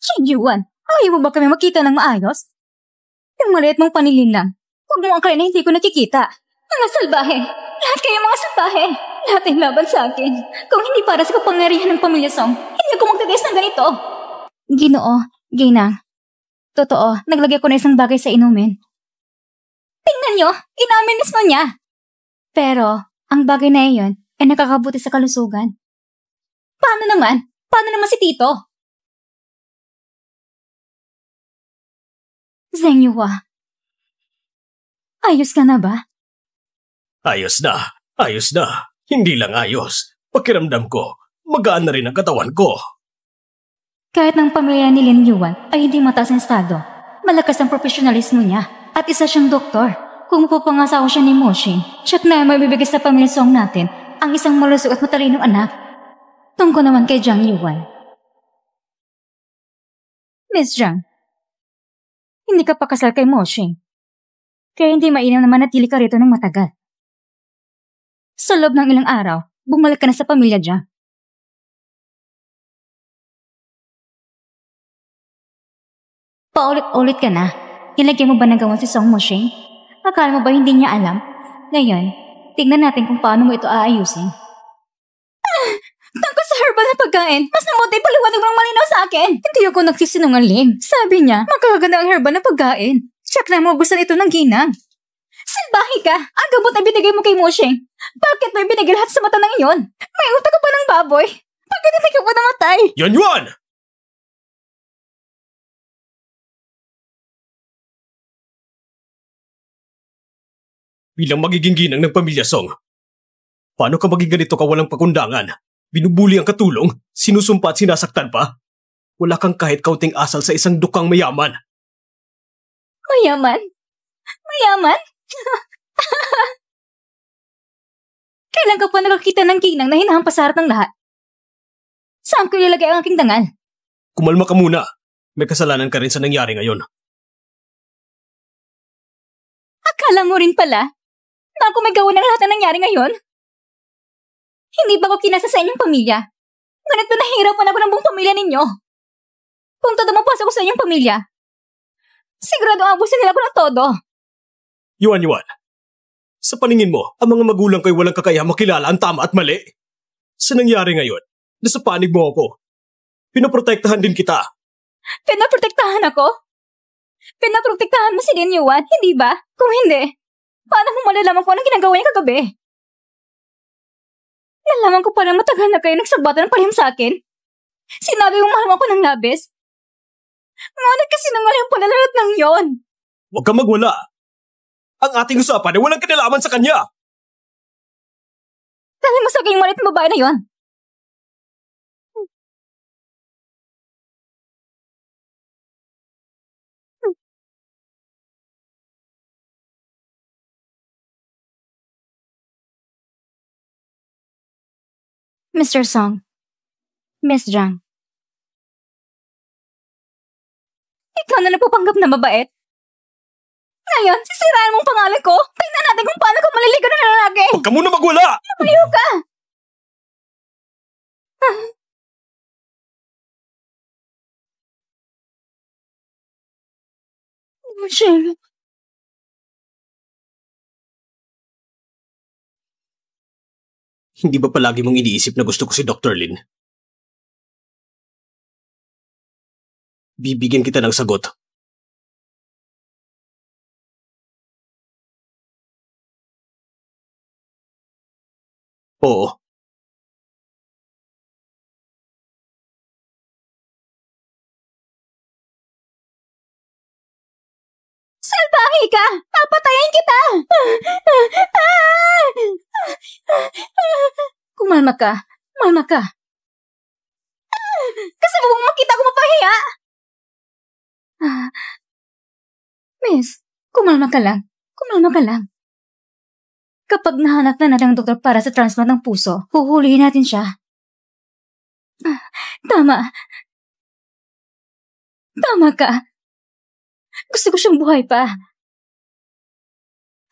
S1: Ching Yuan, ayaw mo ba kami makita ng maayos? Yung maliit mong panilin lang. Huwag mo ang na hindi ko nakikita. Mga salbahe! Lahat kayo mga salbahe! Lahat ay laban sa akin. Kung hindi para sa kapangyarihan ng pamilya Song, hindi ako magtitiis ng ganito. Ginoo, Ginang. Totoo, naglagay ko na isang bagay sa inumin. Tingnan nyo, inamin mismo niya. Pero, ang bagay na iyon ay nakakabuti sa kalusugan. Paano naman? Paano naman si Tito? Zenghua, ayos ka na ba?
S2: Ayos na, ayos na. Hindi lang ayos. Pakiramdam ko, magaan na rin ang katawan ko.
S1: Kahit ng pamilya ni Lin Yuan ay hindi mataas ang estado, malakas ang profesionalismo niya at isa siyang doktor. Kung mapapangasawa siya ni Mushing, siya na may bibigay sa pamilya Song natin ang isang malusog at matalinong anak. Tungkol naman kay Jiang Yuan. Miss Jiang, hindi ka pa kasal kay Mushing, kaya hindi mainam na manatili ka rito ng matagal. Sa loob ng ilang araw, bumalik ka na sa pamilya Jiang. Paulit-ulit ka na. Nilagyan mo ba ng gamot si Song Mushing? Akala mo ba hindi niya alam? Ngayon, tingnan natin kung paano mo ito aayusin. Tungkol sa herbal na pagkain, mas namuti paliwanag ng malinaw sa akin. Hindi ako nagsisinungaling. Sabi niya, makakaganda ang herbal na pagkain. Siyak na magustuhan ito ng Ginang. Salbahe ka! Ang gamot ay binigay mo kay Mushing. Bakit may binigay lahat sa mata ng iyon? May utak ka pa ng baboy. Bakit hindi ka pa namatay?
S2: Yuan! Bilang magiging ginang ng pamilya Song, paano ka maging ganito ka walang pakundangan? Binubuli ang katulong, sinusumpa at sinasaktan pa? Wala kang kahit kaunting asal sa isang dukang mayaman.
S1: Mayaman? Mayaman? Kailan ka pa nakakita ng Ginang na hinahampas sa harap ng lahat? Saan ko ilalagay ang aking dangal?
S2: Kumalma ka muna. May kasalanan ka rin sa nangyari ngayon.
S1: Akala mo rin pala na ako may gawa ng lahat na nangyari ngayon? Hindi ba ko kinasa sa inyong pamilya? Ngunit pa nahihirapan ako ng buong pamilya ninyo. Kung todo mapasok ko sa inyong pamilya, sigurado abusin nila ko ng todo.
S2: Yuan, sa paningin mo, ang mga magulang ko'y walang kakayahang makilala ang tama at mali. Sa nangyari ngayon, nasa panig mo ako. Pinoprotektahan din kita.
S1: Pinoprotektahan ako? Pinoprotektahan mo si Lin Yuan, hindi ba? Kung hindi, Paano mo malalaman kung anong ginagawa niya kagabi? Nalaman ko parang matagal na kayo nagsabatan ng palihim sa akin. Sinabi mong mahal mo ako ng labis. Ngunit kasi nangaling pala lahat ng yon.
S2: Huwag kang magwala. Ang ating usapan ay walang kinalaman sa kanya.
S1: Dahil mo sa aking malit na babae na yon. Mr. Song, Miss Zhang. Ikaw na nagpapanggap na mabait. Ngayon, sisiraan mong pangalan ko. Tingnan natin kung paano ko maliligaw na lalaki.
S2: Huwag ka muna magwala!
S1: Lumayo ka! Michelle.
S2: Hindi ba palagi mong iniisip na gusto ko si Dr. Lin? Bibigyan kita ng sagot. Oo.
S1: Salbahe ka! Papatayin kita! Kumalma ka. Kumalma ka. Kasi mo bang makita ko mapahiya? Miss, kumalma ka lang. Kumalma ka lang. Kapag nahanap na natin ang doktor para sa transplant ng puso, huhulihin natin siya. Tama. Tama ka. Gusto ko siyang buhay pa.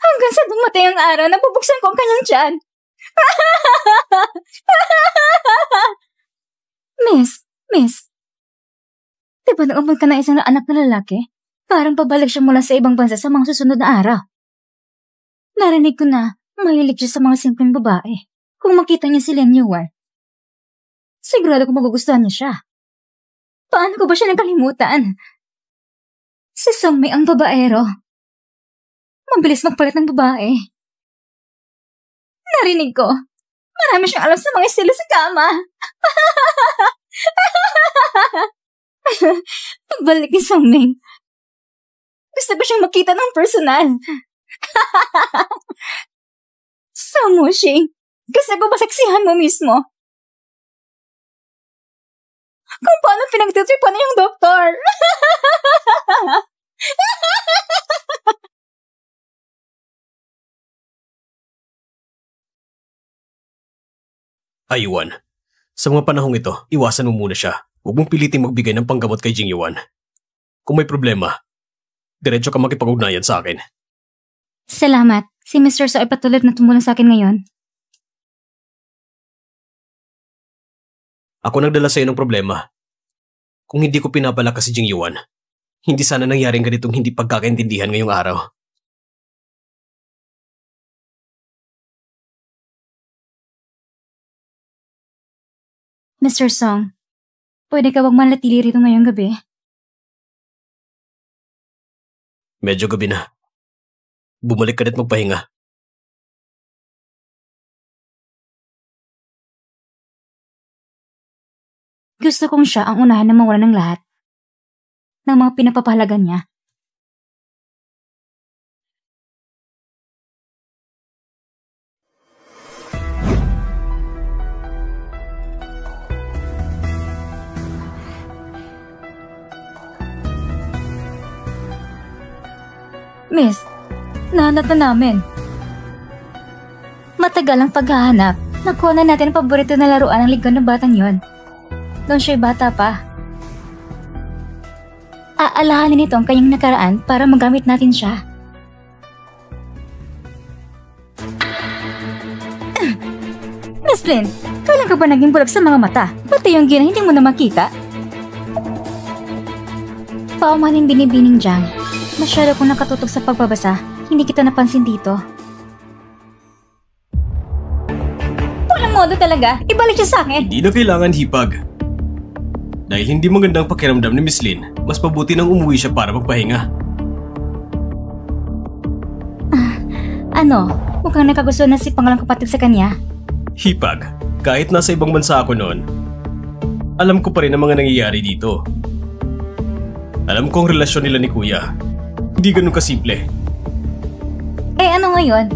S1: Hanggang sa dumating ang araw na bubuksan ko ang kanyang tiyan. Miss. Diba nag-ampun ka ng isang anak na lalaki? Parang pabalik siya mula sa ibang bansa sa mga susunod na araw. Narinig ko na mahilig siya sa mga simpleng babae. Kung makita niya si Lin Yuan, sigurado ko magugustuhan niya siya. Paano ko ba siya nakalimutan? Si Song Mei ang babaero. Mabilis magpalit ng babae. Narinig ko, marami siyang alam sa mga estilo sa kama. Pagbalik ni Song Mei, gusto ko siyang makita ng personal. Song Muxing, gusto ko masaksihan mo mismo kung paano pinagtitripan niya yung doktor.
S2: Yuan, sa mga panahong ito, iwasan mo muna siya. Huwag mong piliting magbigay ng panggamot kay Jing Yuan. Kung may problema, diretso ka makipag-ugnayan sa akin.
S1: Salamat. Si Mr. So ay patuloy na tumulong sa akin ngayon.
S2: Ako nagdala sa'yo ng problema. Kung hindi ko pinapalakas si Jing Yuan, hindi sana nangyaring ganitong hindi pagkakaintindihan ngayong araw.
S1: Mr. Song, pwede ka bang manatili rito ngayong gabi?
S2: Medyo gabi na. Bumalik ka na't magpahinga.
S1: Gusto kong siya ang unahan na mawala ng lahat ng mga pinapapahalagan niya. Miss, nahanap na namin. Matagal ang paghahanap. Nakuha na natin ang paborito na laruan ng ligaw ng batang yon. Noon siya'y bata pa. Aalahanin nito ang kanyang nakaraan para magamit natin siya. Miss Lin, kailan ka ba naging bulag sa mga mata? Pati yung gina hindi mo na makita? Paumaning binibining Jiang. Masyado kong nakatutok sa pagbabasa. Hindi kita napansin dito. Walang modo talaga. Ibalik siya sa akin.
S2: Hindi na kailangan hipag. Dahil hindi magandang pakiramdam ni Miss Lin, mas mabuti nang umuwi siya para magpahinga.
S1: Ano? Mukhang nakagusto na si pangalang kapatid sa kanya.
S2: Hipag, kahit nasa ibang bansa ako noon, alam ko pa rin ang mga nangyayari dito. Alam ko ang relasyon nila ni Kuya. Hindi ganun kasimple.
S1: Eh ano ngayon?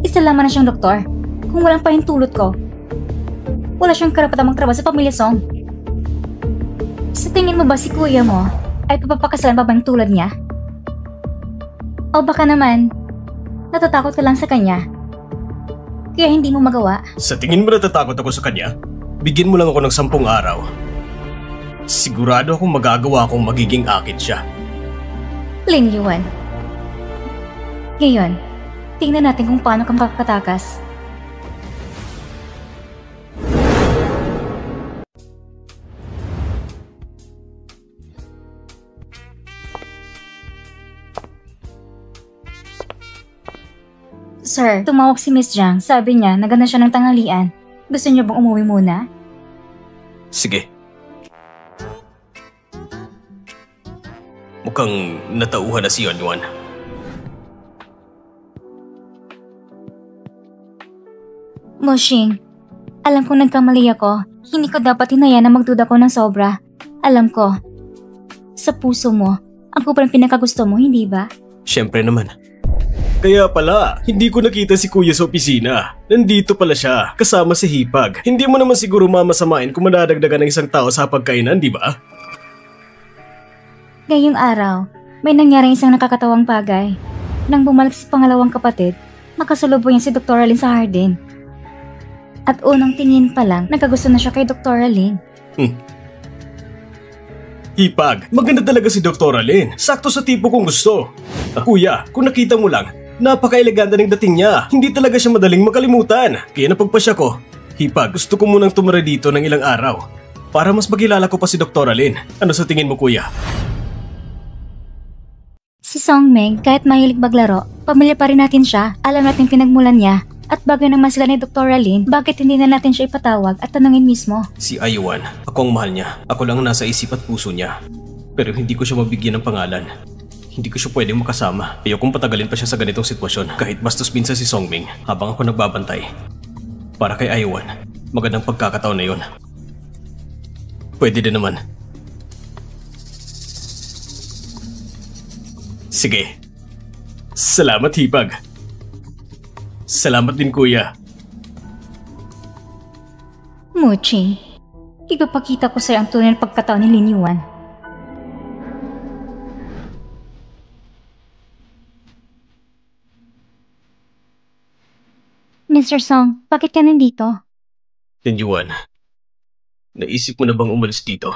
S1: Isa lamang na siyang doktor. Kung walang pahintulot ko, wala siyang karapatang magtrabaho sa pamilya Song. Sa tingin mo ba si Kuya mo ay papapakasalan pa bang tulad niya? O baka naman, natatakot ka lang sa kanya, kaya hindi mo magawa?
S2: Sa tingin mo natatakot ako sa kanya? Bigyan mo lang ako ng 10 araw. Sigurado akong magagawa akong magiging akin siya.
S1: Lin Yuan. Ngayon, tingnan natin kung paano ka makakatakas. Sir, tumawag si Miss Jiang. Sabi niya, nagana siya ng tanghalian. Gusto niyo bang umuwi muna?
S2: Sige. Mukhang natauhan na si Yuan.
S1: Moshing, alam kong nagkamali ako. Hindi ko dapat hinayaan na magduda ko ng sobra. Alam ko, sa puso mo, ako pa rin pinakagusto mo, hindi ba?
S2: Siyempre naman. Kaya pala, hindi ko nakita si Kuya sa opisina. Nandito pala siya, kasama si Hipag. Hindi mo naman siguro mamasamain kung madadagdagan ng isang tao sa pagkainan, di ba?
S1: Ngayong araw, may nangyaring isang nakakatawang bagay. Nang bumalik si pangalawang kapatid, makasalubong niya si Dr. Lin sa hardin. At unang tingin pa lang, nagkagusto na siya kay Dr. Lin.
S2: Hipag, maganda talaga si Dr. Lin. Sakto sa tipo kong gusto. Kuya, kung nakita mo lang, napaka-eleganda ng dating niya. Hindi talaga siya madaling makalimutan. Kaya napagpasya ko. Hipag, gusto ko munang tumira dito ng ilang araw para mas magkilala ko pa si Dr. Lin. Ano sa tingin mo, Kuya?
S1: Si Songmeng, kahit mahilig maglaro, pamilya pa rin natin siya. Alam natin pinagmulan niya. At bagay naman sila ni Dr. Lin, bakit hindi na natin siya ipatawag at tanungin mismo?
S2: Si Ayuan, ako ang mahal niya. Ako lang ang nasa isip at puso niya. Pero hindi ko siya mabigyan ng pangalan. Hindi ko siya pwedeng makasama. Ayokong patagalin pa siya sa ganitong sitwasyon. Kahit bastos minsan si Songming habang ako nagbabantay. Para kay Ayuan, magandang pagkakataon na yun. Pwede din naman. Sige. Salamat, Hipag. Salamat din, Kuya.
S1: Muching, ipapakita ko sa'yo ang tunay na pagkataon ni Lin Yuan. Mr. Song, bakit ka nandito?
S2: Lin Yuan, naisip mo na bang umalis dito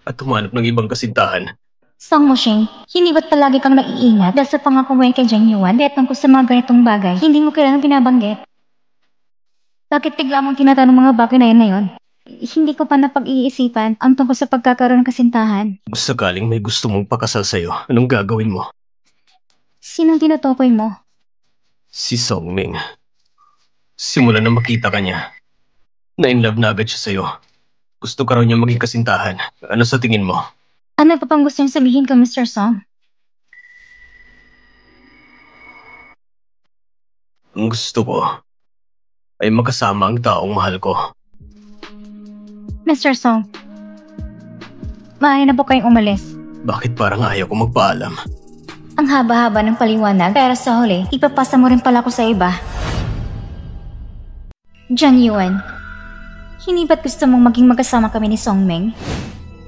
S2: at humanap ng ibang kasintahan?
S1: Song Mushing, hindi ba't palagi kang naiingat dahil sa pangako mo kay Jiang Yuan dahil tungkol sa mga ganitong bagay, hindi mo kailangang binabanggit? Bakit bigla mong tinatanong mga bagay na yun? Hindi ko pa napag-iisipan ang tungkol sa pagkakaroon ng kasintahan.
S2: Kung sakaling may gusto mong pakasal sa'yo, anong gagawin mo?
S1: Sinong tinutukoy mo?
S2: Si Songming. Simula na makita ka niya, na-inlove na agad siya sa'yo. Gusto ka raw niya maging kasintahan. Ano sa tingin mo?
S1: Ano pa pang gusto niyong sabihin ko, Mr. Song?
S2: Ang gusto ko ay makasama ang taong mahal ko.
S1: Mr. Song, maaari na po kayong umalis.
S2: Bakit parang ayaw ko magpaalam?
S1: Ang haba-haba ng paliwanag, pero sa huli, ipapasa mo rin pala ako sa iba. Jiang Yuan, hindi ba't gusto mong maging magkasama kami ni Songmeng?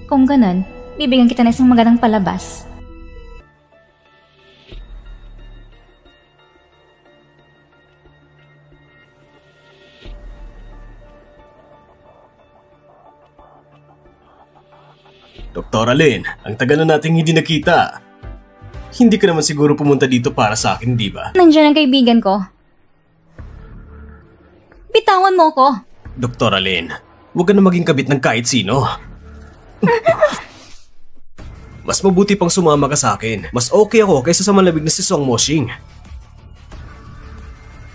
S1: Kung ganun, bibigyan kita ng isang magandang palabas.
S2: Dr. Lin, ang tagal na nating hindi nakita. Hindi ka naman siguro pumunta dito para sa akin, di ba?
S1: Nandiyan ang kaibigan ko. Bitawan mo ko!
S2: Dr. Lin, huwag ka na maging kabit ng kahit sino. Mas mabuti pang sumama ka sa akin. Mas okay ako kaysa sa malamig na si Song Moshing.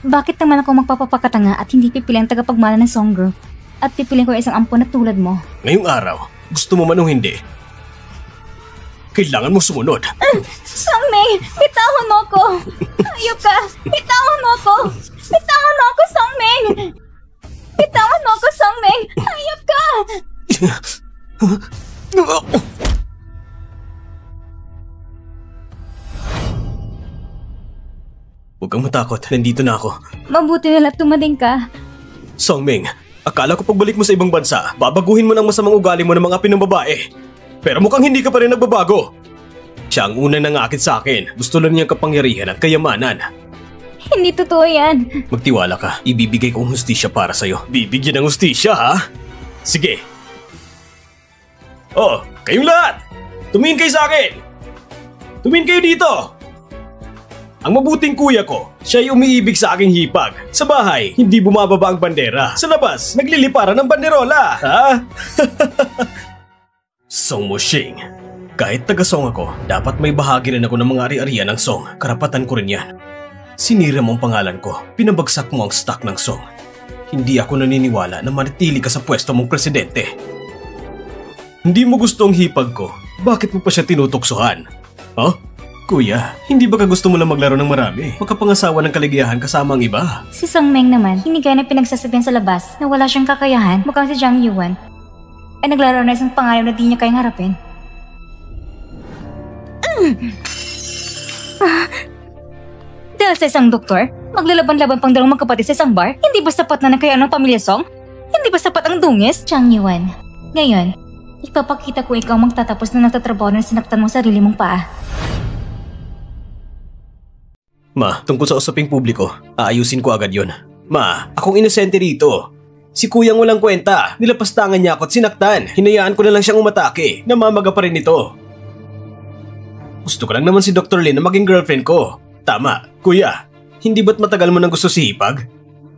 S1: Bakit naman ako magpapapakatanga at hindi pipili ang tagapagmana ng Song Group? At pipiliin ko isang ampon na tulad mo?
S2: Ngayong araw, gusto mo man o hindi, Kailangan mo sumunod.
S1: Sangming! Bitawan mo ko! Ayop ka! Bitawan mo ko! Bitawan mo ko, Sangming! Bitawan mo ko, Sangming! Ayop ka!
S2: Huwag kang matakot. Nandito na ako.
S1: Mabuti na lang tumading ka.
S2: Songming, akala ko pagbalik mo sa ibang bansa, babaguhin mo ng masamang ugali mo ng mga pinambabae. Pero mukhang hindi ka pa rin nagbabago. Siya ang unang nangakit sa akin. Gusto lang niyang kapangyarihan at kayamanan.
S1: Hindi totoo yan.
S2: Magtiwala ka. Ibibigay ko ang hustisya para sa'yo. Bibigyan ng hustisya, ha? Sige. Oh, kayong lahat! Tumingin kayo sa akin! Tumingin kayo dito! Ang mabuting kuya ko, siya'y umiibig sa aking hipag. Sa bahay, hindi bumababa ang bandera. Sa labas, nagliliparan ng banderola. Ha? Song Mushing. Kahit taga-song ako, dapat may bahagi rin ako ng mga ari-arian ng song. Karapatan ko rin yan. Sinira mo ang pangalan ko. Pinabagsak mo ang stock ng song. Hindi ako naniniwala na manatili ka sa pwesto mong presidente. Hindi mo gusto ang hipag ko. Bakit mo pa siya tinutuksohan? Huh? Kuya, hindi ba ka gusto mo lang maglaro ng marami? Makapangasawa ng kaligayahan kasama ang iba.
S1: Si Sangmeng naman, hindi gaya na pinagsasabihan sa labas na wala siyang kakayahan, mukhang si Jiang Yuan ay naglaro na isang pangalan na di niya kayang harapin. Dahil sa isang doktor, maglalaban-laban pang dalawang magkapatid sa isang bar, hindi ba sapat na nakayaan ng pamilya Song? Hindi ba sapat ang dungis? Jiang Yuan, ngayon, ipapakita ko ikaw magtatapos na nagtatrabaho na sinaktan mo sarili mong paa.
S2: Ma, tungkol sa usaping publiko, aayusin ko agad yon. Ma, akong inosente rito. Si kuyang walang kwenta, nilapastangan niya ako at sinaktan. Hinayaan ko na lang siyang umatake, namamaga pa rin ito. Gusto ko lang naman si Dr. Lin na maging girlfriend ko. Tama, kuya, hindi ba't matagal mo nang gusto si Hipag?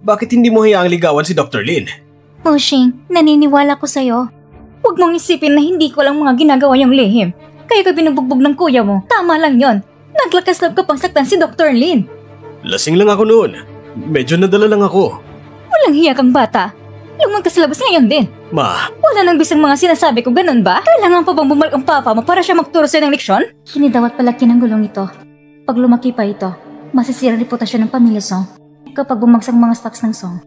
S2: Bakit hindi mo hayaang ligawan si Dr. Lin?
S1: Mushing, naniniwala ko sa'yo. Huwag mong isipin na hindi ko lang mga ginagawa yung lihim. Kaya ka binubugbog ng kuya mo, tama lang yon. Naglakas-lab ka pang saktan si Dr. Lin.
S2: Lasing lang ako noon. Medyo nadala lang ako.
S1: Walang hiya kang bata. Lumang ka sa labas ngayon din.
S2: Ma.
S1: Wala nang bisang mga sinasabi ko, ganun ba? Kailangan pa bang bumalik ang papa mo para siya magturo sa'yo ng leksyon? Hindi dapat palaki ng gulong ito. Pag lumaki pa ito, masisira ang reputasyon ng pamilya Song kapag bumagsang mga stocks ng Song.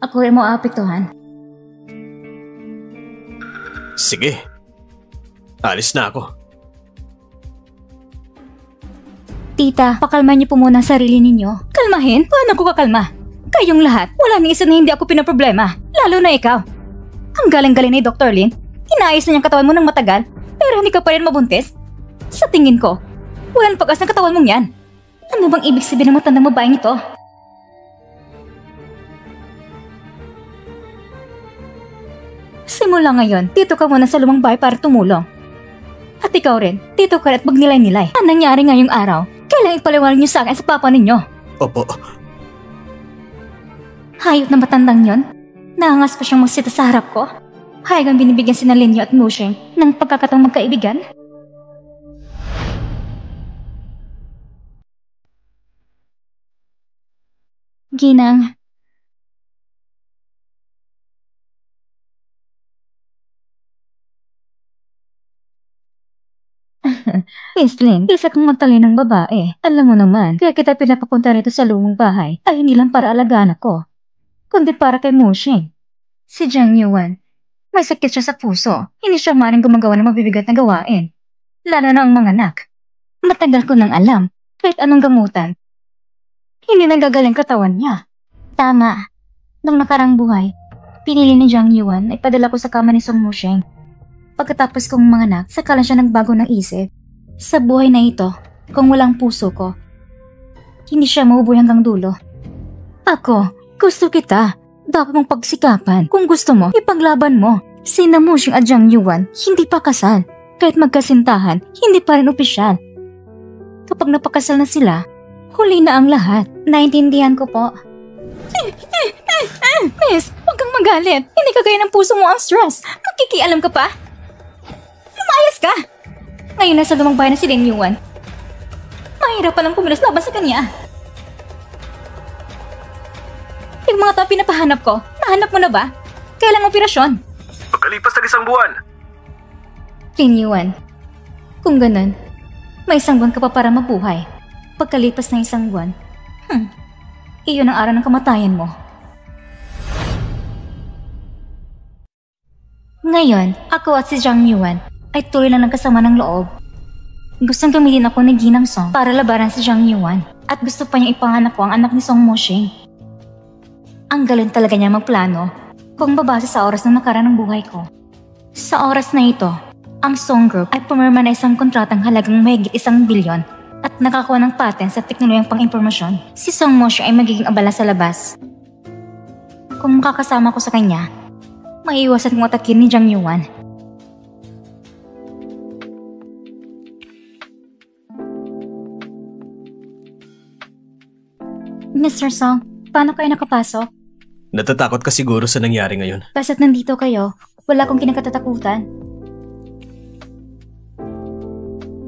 S1: Ako rin mo aapektuhan.
S2: Sige. Alis na ako.
S1: Tita, pakalma niyo po muna ang sarili ninyo. Kalmahin? Paano ko kakalma? Kayong lahat, wala ni isa na hindi ako pinaproblema. Lalo na ikaw. Ang galing-galing ni Dr. Lin. Inaayos na niyang katawan mo ng matagal, pero hindi ka pa rin mabuntis. Sa tingin ko, walang pag-asa ng katawan mong yan. Ano bang ibig sabihin ng matandang babaeng ito? Simula ngayon, dito ka muna sa lumang bahay para tumulong. At ikaw rin, dito ka rin at magnilay-nilay. Ang nangyari ngayong araw, kailangan ipaliwanag niyo sa akin sa papa ninyo.
S2: Opo.
S1: Hayop na matandang yon. Naangas pa siyang magsita sa harap ko. Hayagang binibigyan sina Linyo at Mushing ng pagkakataong magkaibigan. Ginang. Islin, isa kang matalinong babae. Alam mo naman, kaya kita pinapapunta rito sa lumang bahay ay hindi lang para alagaan ako, kundi para kay Mushing. Si Jiang Yuan, may sakit siya sa puso. Hindi siya maaaring gumagawa ng mabibigat na gawain. Lalo na ang mga anak. Matagal ko nang alam, kahit anong gamutan, hindi nagagaling katawan niya. Tama. Nung nakarang buhay, pinili ni Jiang Yuan ay padala ko sa kama ni Song Mushing. Pagkatapos kong manganak, saka lang siya nagbago ng isip. Sa buhay na ito, kung walang puso ko, hindi siya mabubuhay hanggang dulo. Ako, gusto kita. Dapat mong pagsikapan. Kung gusto mo, ipaglaban mo. Sina Mushing at Jiang Yuan, hindi pa kasal. Kahit magkasintahan, hindi pa rin opisyal. Kapag napakasal na sila, huli na ang lahat. Naintindihan ko po. Miss, huwag kang magalit. Hindi ka gaya ng puso mo ang stress. Magkikialam ka pa? Lumayas ka! Ngayon nasa lumang bahay na si Lin Yuan. Mahirap pa lang kumilos laban sa kanya. Yung mga tao pinapahanap ko, nahanap mo na ba? Kailang operasyon?
S2: Pagkalipas ng isang buwan.
S1: Lin Yuan, Kung ganun, may 1 buwan ka pa para mabuhay. Pagkalipas ng 1 buwan, iyon ang araw ng kamatayan mo. Ngayon, ako at si Zhang Yuan ay tuloy na nagkasama ng loob. Gustong gamitin ako ni Ginang Song para labanan si Zhang Yuan at gusto pa niyang ipanganak ko ang anak ni Song Moshing. Ang galing talaga niya magplano kung babase sa oras na nakaraan ng buhay ko. Sa oras na ito, ang Song Group ay pumirma na isang kontratang halagang mahigit 1 bilyon at nakakuha ng patent sa teknolohiyang pang-impormasyon. Si Song Moshing ay magiging abala sa labas. Kung makakasama ko sa kanya, maiiwasan kong atakin ni Zhang Yuan. Mr. Song, paano kayo nakapasok?
S2: Natatakot ka siguro sa nangyari ngayon.
S1: Basta't nandito kayo, wala akong kinakatatakutan.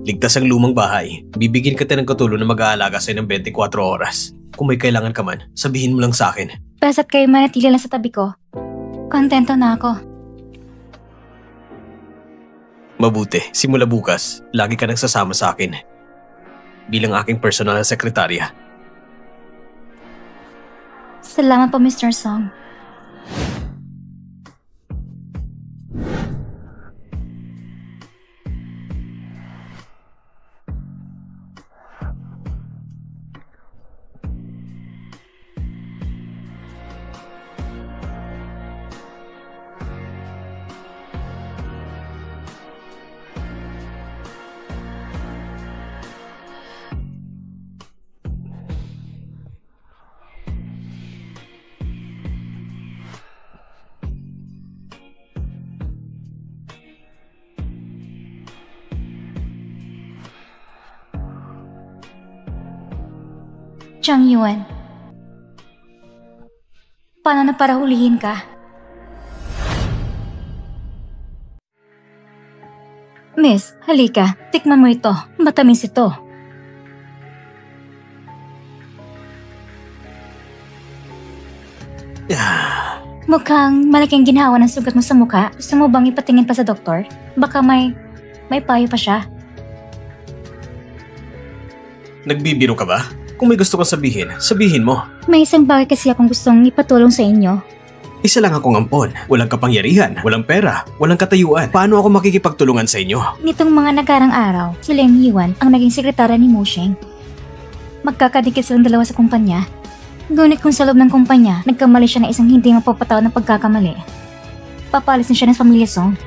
S2: Ligtas ang lumang bahay. Bibigyan kita ng katulong na mag-aalaga sa'yo ng 24 oras. Kung may kailangan ka man, sabihin mo lang sa akin.
S1: Basta't kayo manatili lang sa tabi ko, kontento na ako.
S2: Mabuti, simula bukas, lagi ka nang sasama sa akin. Bilang aking personal na sekretarya.
S1: Salamat po, Mr. Song. Zhang Yuan, paano na para hulihin ka? Miss, halika. Tikman mo ito. Matamis ito. Mukhang malaking ginhawa ng sugat mo sa mukha. Gusto mo bang ipatingin pa sa doktor? Baka may payo pa siya.
S2: Nagbibiro ka ba? Kung may gusto kang sabihin, sabihin mo.
S1: May isang bagay kasi akong gustong ipatulong sa inyo.
S2: Isa lang akong ampon. Walang kapangyarihan, walang pera, walang katayuan. Paano ako makikipagtulungan sa inyo?
S1: Nitong mga nagarang araw, si Leng Yuan ang naging sekretarya ni Moshing. Magkakadikit silang dalawa sa kumpanya. Ngunit kung sa loob ng kumpanya, nagkamali siya ng isang hindi mapapatawad na pagkakamali. Papalis na siya ng pamilya Song.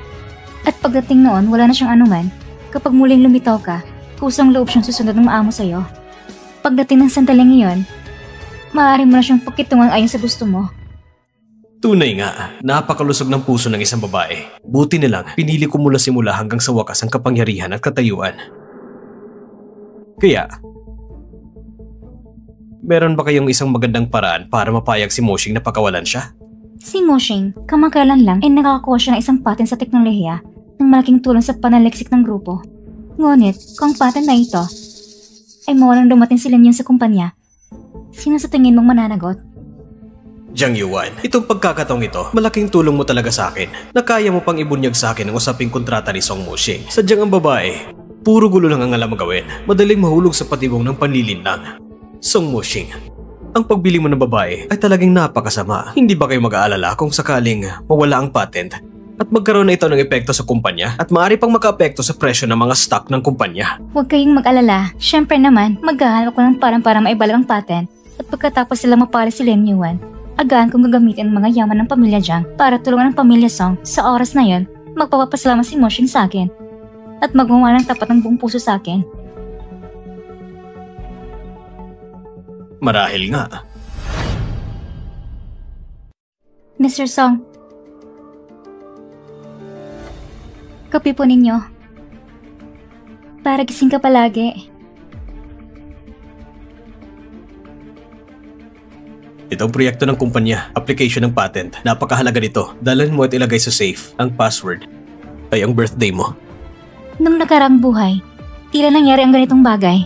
S1: At pagdating noon, wala na siyang anuman. Kapag muling lumitaw ka, kusang loob siyang susunod ng maamo sa'yo. Pagdating ng sandaling iyon, maaari mo na siyang pakitungan ayon sa gusto mo.
S2: Tunay nga, napakalusog ng puso ng isang babae. Buti na lang, pinili ko mula simula hanggang sa wakas ang kapangyarihan at katayuan. Kaya, meron ba kayong isang magandang paraan para mapayag si Moshing na pakawalan siya?
S1: Si Moshing, kamakailan lang ay nakakakuha siya ng isang patent sa teknolohiya ng malaking tulong sa panaliksik ng grupo. Ngunit, kung patent na ito ay mawalang dumating sila niyon sa kumpanya, sino sa tingin mong mananagot?
S2: Zhang Yuan, itong pagkakataong ito, malaking tulong mo talaga sa akin na kaya mo pang ibunyag sa akin ang usaping kontrata ni Song Moshing. Sadyang ang babae, puro gulo lang ang alam gawin. Madaling mahulog sa patibong ng panlilinlang. Song Moshing, ang pagbili mo ng babae ay talagang napakasama. Hindi ba kayo mag-aalala kung sakaling mawala ang patent at magkaroon na ito ng epekto sa kumpanya at maaari pang maka-apekto sa presyo ng mga stock ng kumpanya?
S1: Huwag kayong mag-alala. Siyempre naman, maghahanap ko ng parang para maibalik ang patent at pagkatapos sila mapalis si Leng Yuan, agaan kong gagamitin ang mga yaman ng pamilya Zhang para tulungan ang pamilya Song. Sa oras na yon, magpapasalamat si Moshing sa akin at magmumahal ng tapat ng buong puso sa akin.
S2: Marahil nga.
S1: Mr. Song, kape po ninyo. Para gising ka palagi.
S2: Ito ang proyekto ng kumpanya, application ng patent. Napakahalaga nito. Dalhin mo at ilagay sa safe. Ang password ay ang birthday mo.
S1: Nung nakarang buhay, tila nangyari ang ganitong bagay.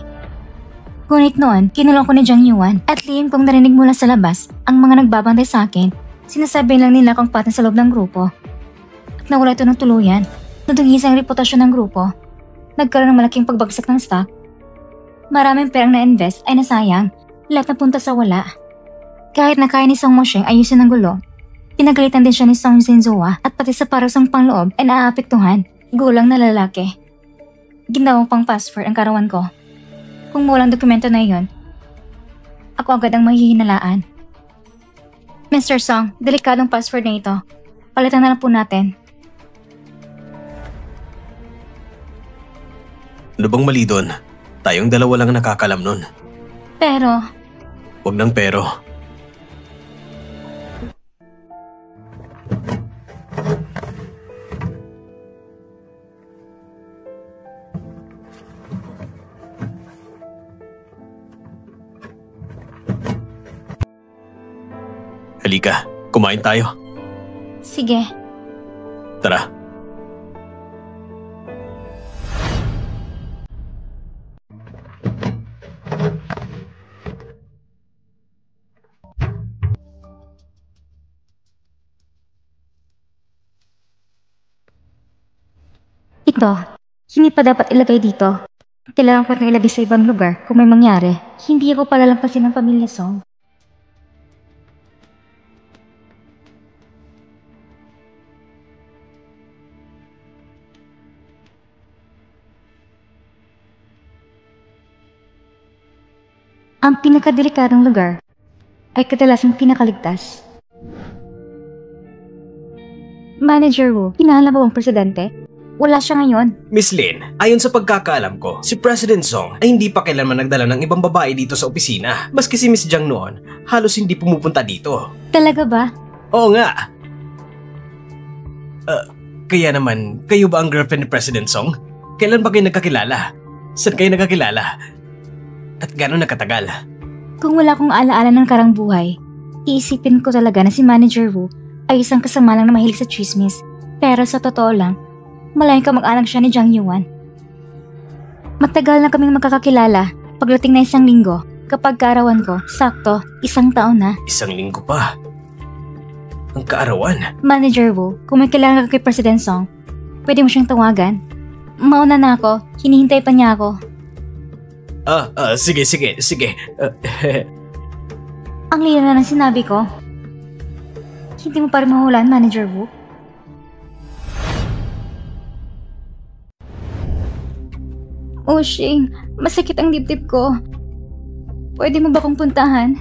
S1: Ngunit noon, kinulong ko ni Zhang Yuan at lihim kong narinig mula sa labas ang mga nagbabantay sa akin. Sinasabi lang nila kung patent sa loob ng grupo. At nawala ito ng tuluyan. Nadungis ang reputasyon ng grupo. nagkaroon ng malaking pagbagsak ng stock. Maraming perang na-invest ay nasayang, lahat napunta sa wala. Kahit na kaya ni Song Mosheng ayusin ang gulo, pinagalitan din siya ni Song Jinzoa at pati sa parusang pangloob ay naaapektuhan, gulang na lalaki. Ginawang pang password ang karawan ko. Kung walang dokumento na iyon, ako agad ang mahihinalaan. Mr. Song, delikadong password na ito. Palitan na lang po natin.
S2: Ano bang mali doon? Tayong dalawa lang nakakalam nun.
S1: Pero,
S2: Huwag ng pero. Halika, kumain tayo.
S1: sige.
S2: Tara.
S1: Ito, hindi pa dapat ilagay dito. Kailangan ko na ilagay sa ibang lugar kung may mangyari. Hindi ako palalampasin ng pamilya Song. Ang pinakadelikadong lugar ay kadalasang pinakaligtas. Manager Wu, kinahanglan ba ang presidente? Wala siya ngayon.
S2: Miss Lin, ayon sa pagkakaalam ko, si President Song ay hindi pa kailanman nagdala ng ibang babae dito sa opisina. Maski si Miss Jiang noon, halos hindi pumupunta dito.
S1: Talaga ba?
S2: Oo nga. Kaya naman, kayo ba ang girlfriend ni President Song? Kailan ba kayo nagkakilala? Saan kayo nagkakilala? At gano'n nakatagal?
S1: Kung wala akong alaala ng karang buhay, iisipin ko talaga na si Manager Wu ay isang kasama lang na mahilig sa chismis. Pero sa totoo lang, malayong kamag-anak siya ni Jiang Yuan. Matagal na kaming magkakakilala. Pagdating na 1 linggo, kapag kaarawan ko, sakto, 1 taon na.
S2: 1 linggo pa. Ang kaarawan.
S1: Manager Wu, kung may kailangan ka kay President Song, pwede mo siyang tawagan. Mauna na ako, hinihintay pa niya ako.
S2: Sige.
S1: Ang lira na ng sinabi ko. Hindi mo pa rin mahulaan, Manager Wu? Oh, Shing, masakit ang dibdib ko. Pwede mo ba kong puntahan?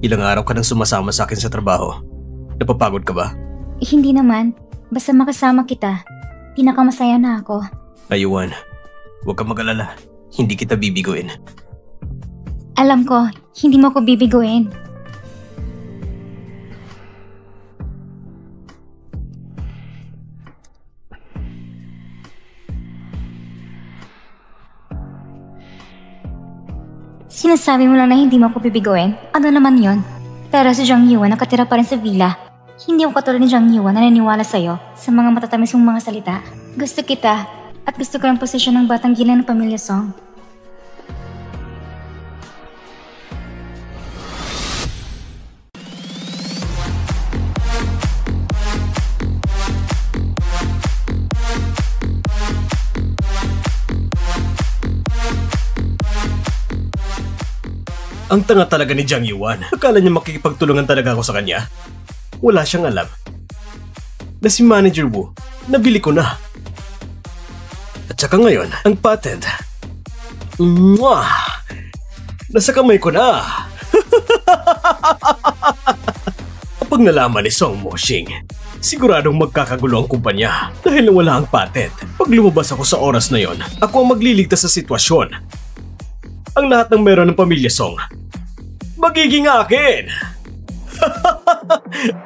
S2: Ilang araw ka nang sumasama sa akin sa trabaho. Napapagod ka ba?
S1: Hindi naman. Basta makasama kita. Pinakamasaya na ako.
S2: Ayuan, huwag kang mag-alala. Hindi kita bibiguin.
S1: Alam ko, hindi mo ko bibiguin. Sinasabi mo lang na hindi mo ko bibiguin? Ano naman yon? Pero si Jiang Yuan nakatira pa rin sa villa. Hindi ako katulad ni Jiang Yuan na naniniwala sa'yo sa mga matatamis mong mga salita. Gusto kita at gusto ko ang posisyon ng batang gina ng pamilya Song.
S2: Ang tanga talaga ni Jiang Yuan. Akala niya makikipagtulungan talaga ako sa kanya. Wala siyang alam na si Manager Wu, nabili ko na. At saka ngayon, ang patent. Mwah! Nasa kamay ko na. Kapag nalaman ni Song Moshing, siguradong magkakagulo ang kumpanya dahil wala ang patent. Pag lumabas ako sa oras na yon, ako ang magliligtas sa sitwasyon. Ang lahat ng meron ng pamilya Song magiging akin!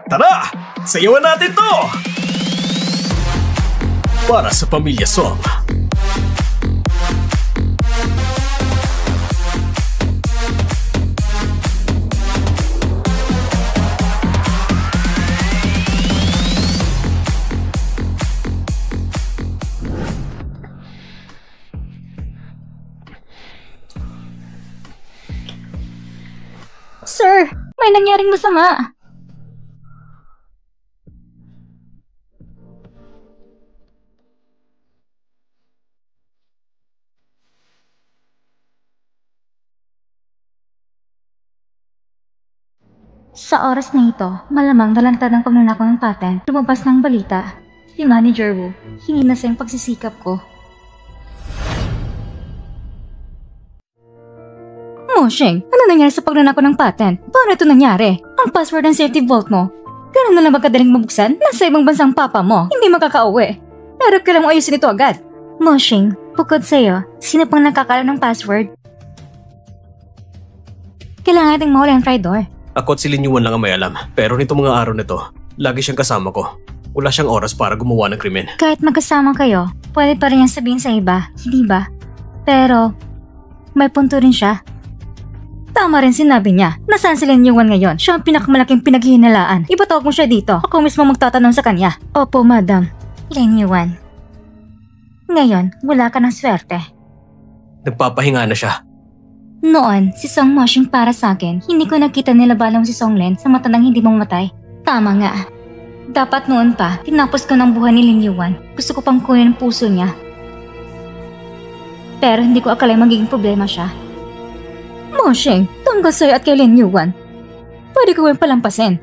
S2: Tara! Sayawan natin to! Para sa pamilya Song.
S1: Sir, may nangyaring masama. Sa oras na ito, malamang nalantad ng pagnanakaw ng patent, lumabas ng balita. Si Manager Wu, hindi na sa yung pagsisikap ko. Mosheng, ano nangyari sa pagnanakaw ng patent? Paano ito nangyari? Ang password ng safety vault mo, ganun na lang magkadaling mabuksan? Nasa ibang bansang papa mo, hindi makakauwi. Pero kailangan mo ayusin ito agad. Mosheng, bukod sa'yo, sino pang nakakalam ng password? Kailangan nating mahuli ang traitor.
S2: Ako at si Lin Yuan lang ang may alam. Pero nito mga araw nito, lagi siyang kasama ko. Wala siyang oras para gumawa ng krimen.
S1: Kahit magkasama kayo, pwede pa rin niyang sabihin sa iba, hindi ba? Pero, may punto rin siya. Tama rin sinabi niya. Nasaan si Lin Yuan ngayon? Siya ang pinakamalaking pinaghihinalaan. Ipatawag mo siya dito. Ako mismo magtatanong sa kanya. Opo, madam. Lin Yuan. Ngayon, wala ka ng swerte.
S2: Nagpapahinga na siya.
S1: Noon, si Song Moshing para sa akin, hindi ko nakita nilabalang si Song Len sa mata ng hindi mamatay. Tama nga. Dapat noon pa, tinapos ko ng buhay ni Lin Yuan. Gusto ko pang kunin ang puso niya. Pero hindi ko akala magiging problema siya. Moshing, tungkol sa'yo at kay Lin Yuan. Pwede ko yung palampasin.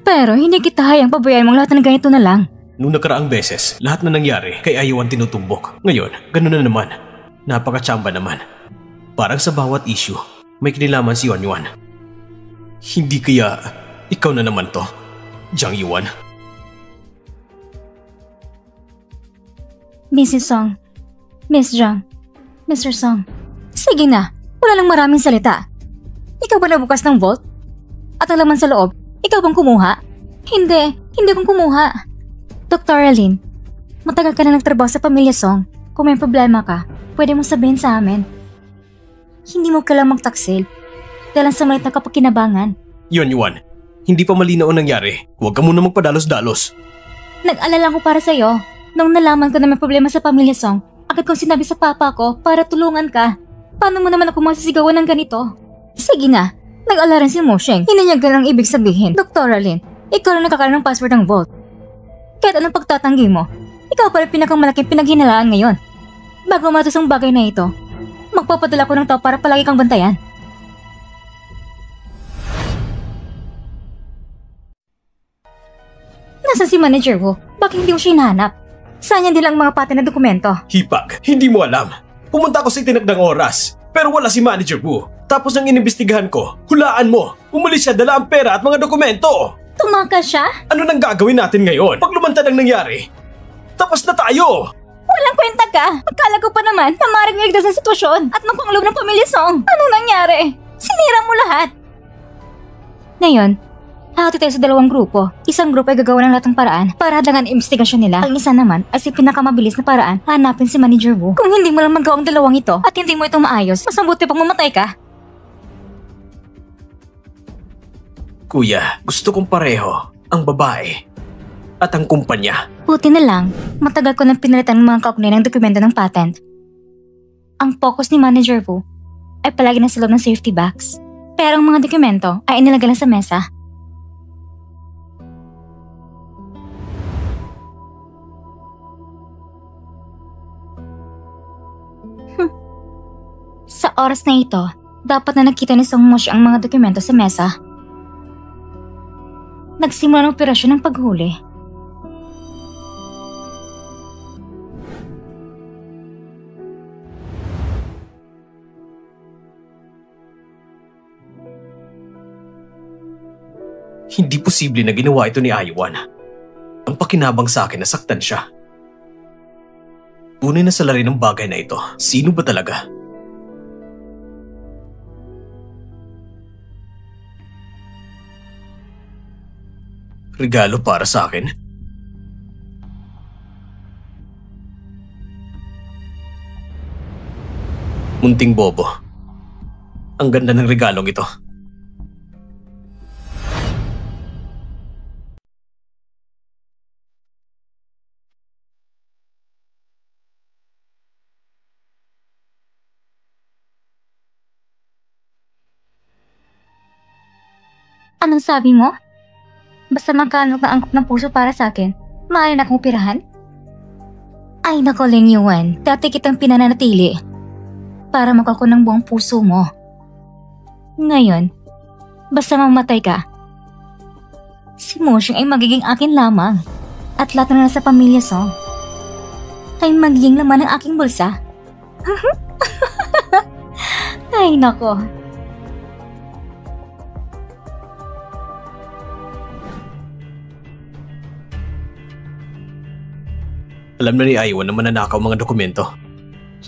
S1: Pero hindi kita hayang pabayaan mong lahat ng ganito na lang.
S2: Noong nakaraang beses, lahat na nangyari kay Ayuan tinutumbok. Ngayon, ganun na naman. Napaka-tsamba naman. Parang sa bawat issue, may kinilaman si Yuan Yuan. Hindi kaya ikaw na naman to, Jiang Yuan?
S1: Mrs. Song, Miss Jiang, Mr. Song. Sige na, wala lang maraming salita. Ikaw ba nabukas ng vault? At ang laman sa loob, ikaw bang kumuha? Hindi akong kumuha. Dr. Alin, matagal ka na nagtrabaho sa pamilya Song. Kung may problema ka, pwede mo sabihin sa amin. Hindi mo kailangang magtaksil dahil sa malit na kapakinabangan.
S2: Yuan Yuan, hindi pa malinaw ang nangyari. Huwag ka muna magpadalos-dalos.
S1: Nag-alala ko para sa'yo. Nung nalaman ko na may problema sa pamilya Song, agad kong sinabi sa papa ko para tulungan ka. Paano mo naman ako masisigawan ng ganito? Sige na, nag-alala rin si Mosheng. Hindi niya ganang ibig sabihin. Dr. Alin, ikaw lang nakakaroon ng password ng vault. Kahit anong pagtatanggi mo, ikaw pa rin pinakamalaking pinaghinalaan ngayon. Bago matus ang bagay na ito, magpapadala ko ng tao para palagi kang bantayan. Nasaan si Manager Wu? Bakit hindi mo siya hinahanap? Saan niya nilang mga pati na dokumento?
S2: Hipag, hindi mo alam. Pumunta ako sa itinagdang oras, pero wala si Manager Wu. Tapos nang inimbestigahan ko, hulaan mo, umalis siya dala ang pera at mga dokumento.
S1: Tumakas siya?
S2: Ano nang gagawin natin ngayon? Pag lumantad ang nangyari, tapos na tayo!
S1: Walang kwenta ka! Akala ko pa naman na maaaring ligtas ng sitwasyon at mapanglob ng pamilya Song. Anong nangyari? Sinira mo lahat! Ngayon, hahati tayo sa dalawang grupo. Isang grupo ay gagawa ng lahat ng paraan para hadangan ang investigasyon nila. Ang isa naman ay si pinakamabilis na paraan hanapin si Manager Wu. Kung hindi mo lang magawa ang dalawang ito at hindi mo ito maayos, mas mabuti pang mamatay ka.
S2: Kuya, gusto kong pareho ang babae at ang kumpanya.
S1: Buti na lang, matagal ko nang pinalitan ng mga kaugnay ng dokumento ng patent. Ang focus ni Manager Wu ay palagi nasa loob ng safety box. Pero ang mga dokumento ay inilagay lang sa mesa. Sa oras na ito, dapat na nakita ni Song Moshi ang mga dokumento sa mesa. Nagsimula ng operasyon ng paghuli.
S2: Hindi posible na ginawa ito ni Ayuan. Ang pakinabang sa akin na saktan siya. Tunay na salari ng bagay na ito. Sino ba talaga? Regalo para sa akin? Munting bobo. Ang ganda ng regalong ito.
S1: Anong sabi mo? Basta magkaano ka angkop ng puso para sa akin, maaari na akong pirahan? Ay nako, Lin Yuan, dati kitang pinananatili para makakuha ng buong puso mo. Ngayon, Basta mamatay ka. Si Moshing ay magiging akin lamang. At lahat na nasa pamilya Song ay magiging laman ng aking bulsa. Ay nako.
S2: Alam na ni Aiwan na mananakaw mga dokumento.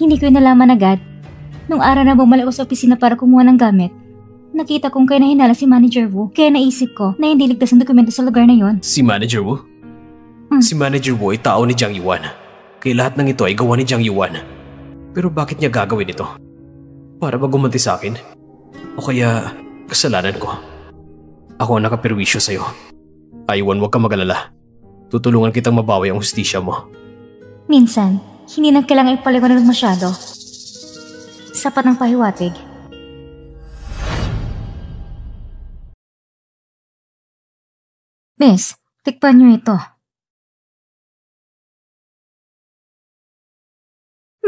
S1: Hindi ko nalaman agad. Nung araw na bumalik ko sa opisina para kumuha ng gamit, nakita kong kaya nahinala si Manager Wu, kaya naisip ko na hindi ligtas ang dokumento sa lugar na yon.
S2: Si Manager Wu? Si Manager Wu ay tao ni Jiang Yuan. Kaya lahat ng ito ay gawa ni Jiang Yuan. Pero bakit niya gagawin ito? Para ba gumanti sa akin? O kaya kasalanan ko? Ako ang nakapirwisyo sa'yo. Aiwan, huwag kang mag-alala. Tutulungan kitang mabawi ang hustisya mo.
S1: Minsan, hindi na kailangan ipaliwanag masyado. Sapat ng pahiwatig. Miss, tikpan niyo ito.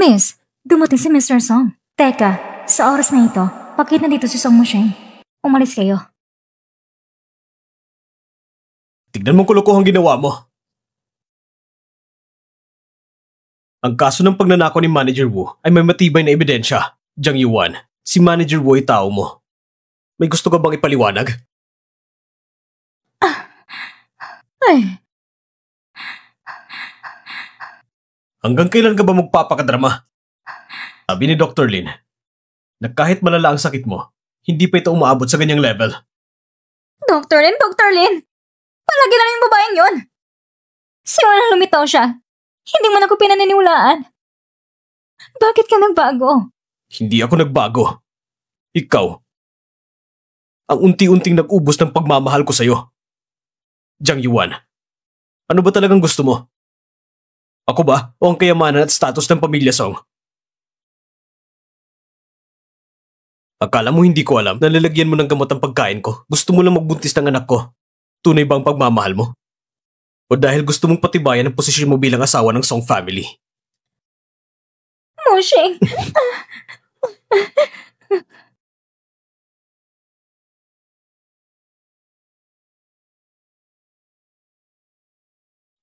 S1: Miss, dumating si Mr. Song. Teka, sa oras na ito, bakit nandito si Song Moshing? Umalis kayo.
S2: Tignan mong kulukuhang ginawa mo. Ang kaso ng pagnanakaw ni Manager Wu ay may matibay na ebidensya. Jiang Yuan, si Manager Wu ay tao mo. May gusto ka bang ipaliwanag?
S1: Ay.
S2: Hanggang kailan ka ba magpapakadrama? Sabi ni Dr. Lin, na kahit malala ang sakit mo, hindi pa ito umaabot sa ganyang level.
S1: Dr. Lin! Palagi na lang yung babaeng yon. Sino na lumitaw siya? Hindi mo na ako pinaniniwalaan. Bakit ka nagbago?
S2: Hindi ako nagbago. Ikaw. Ang unti-unting nag-ubos ng pagmamahal ko sa'yo. Jiang Yuan, ano ba talagang gusto mo? Ako ba o ang kayamanan at status ng pamilya Song? Akala mo hindi ko alam na lalagyan mo ng gamot ang pagkain ko? Gusto mo lang magbuntis ng anak ko? Tunay ba ang pagmamahal mo? O dahil gusto mong patibayan ang posisyon mo bilang asawa ng Song family?
S1: Moshing!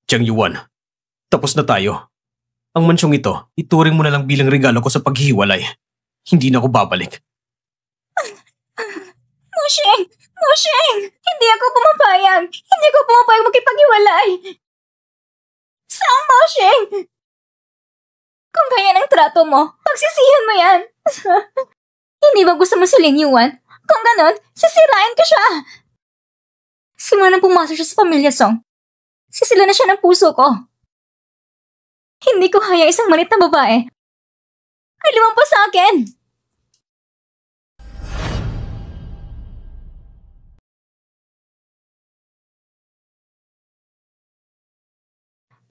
S2: Jiang Yuan, tapos na tayo. Ang mansyong ito, ituring mo na lang bilang regalo ko sa paghihiwalay. Hindi na ako babalik.
S1: Moshing! Hindi ako pumapayag! Hindi ko pumapayag makipaghiwalay! Saan, Moshing? Kung kaya ng trato mo, pagsisihan mo yan. Hindi ba gusto mo si Lin Yuan? Kung ganon, sisirain ka siya. Simula nang pumasok siya sa pamilya Song, sisila na siya ng puso ko. Hindi ko hayang isang malit na babae ay lumampas sa akin.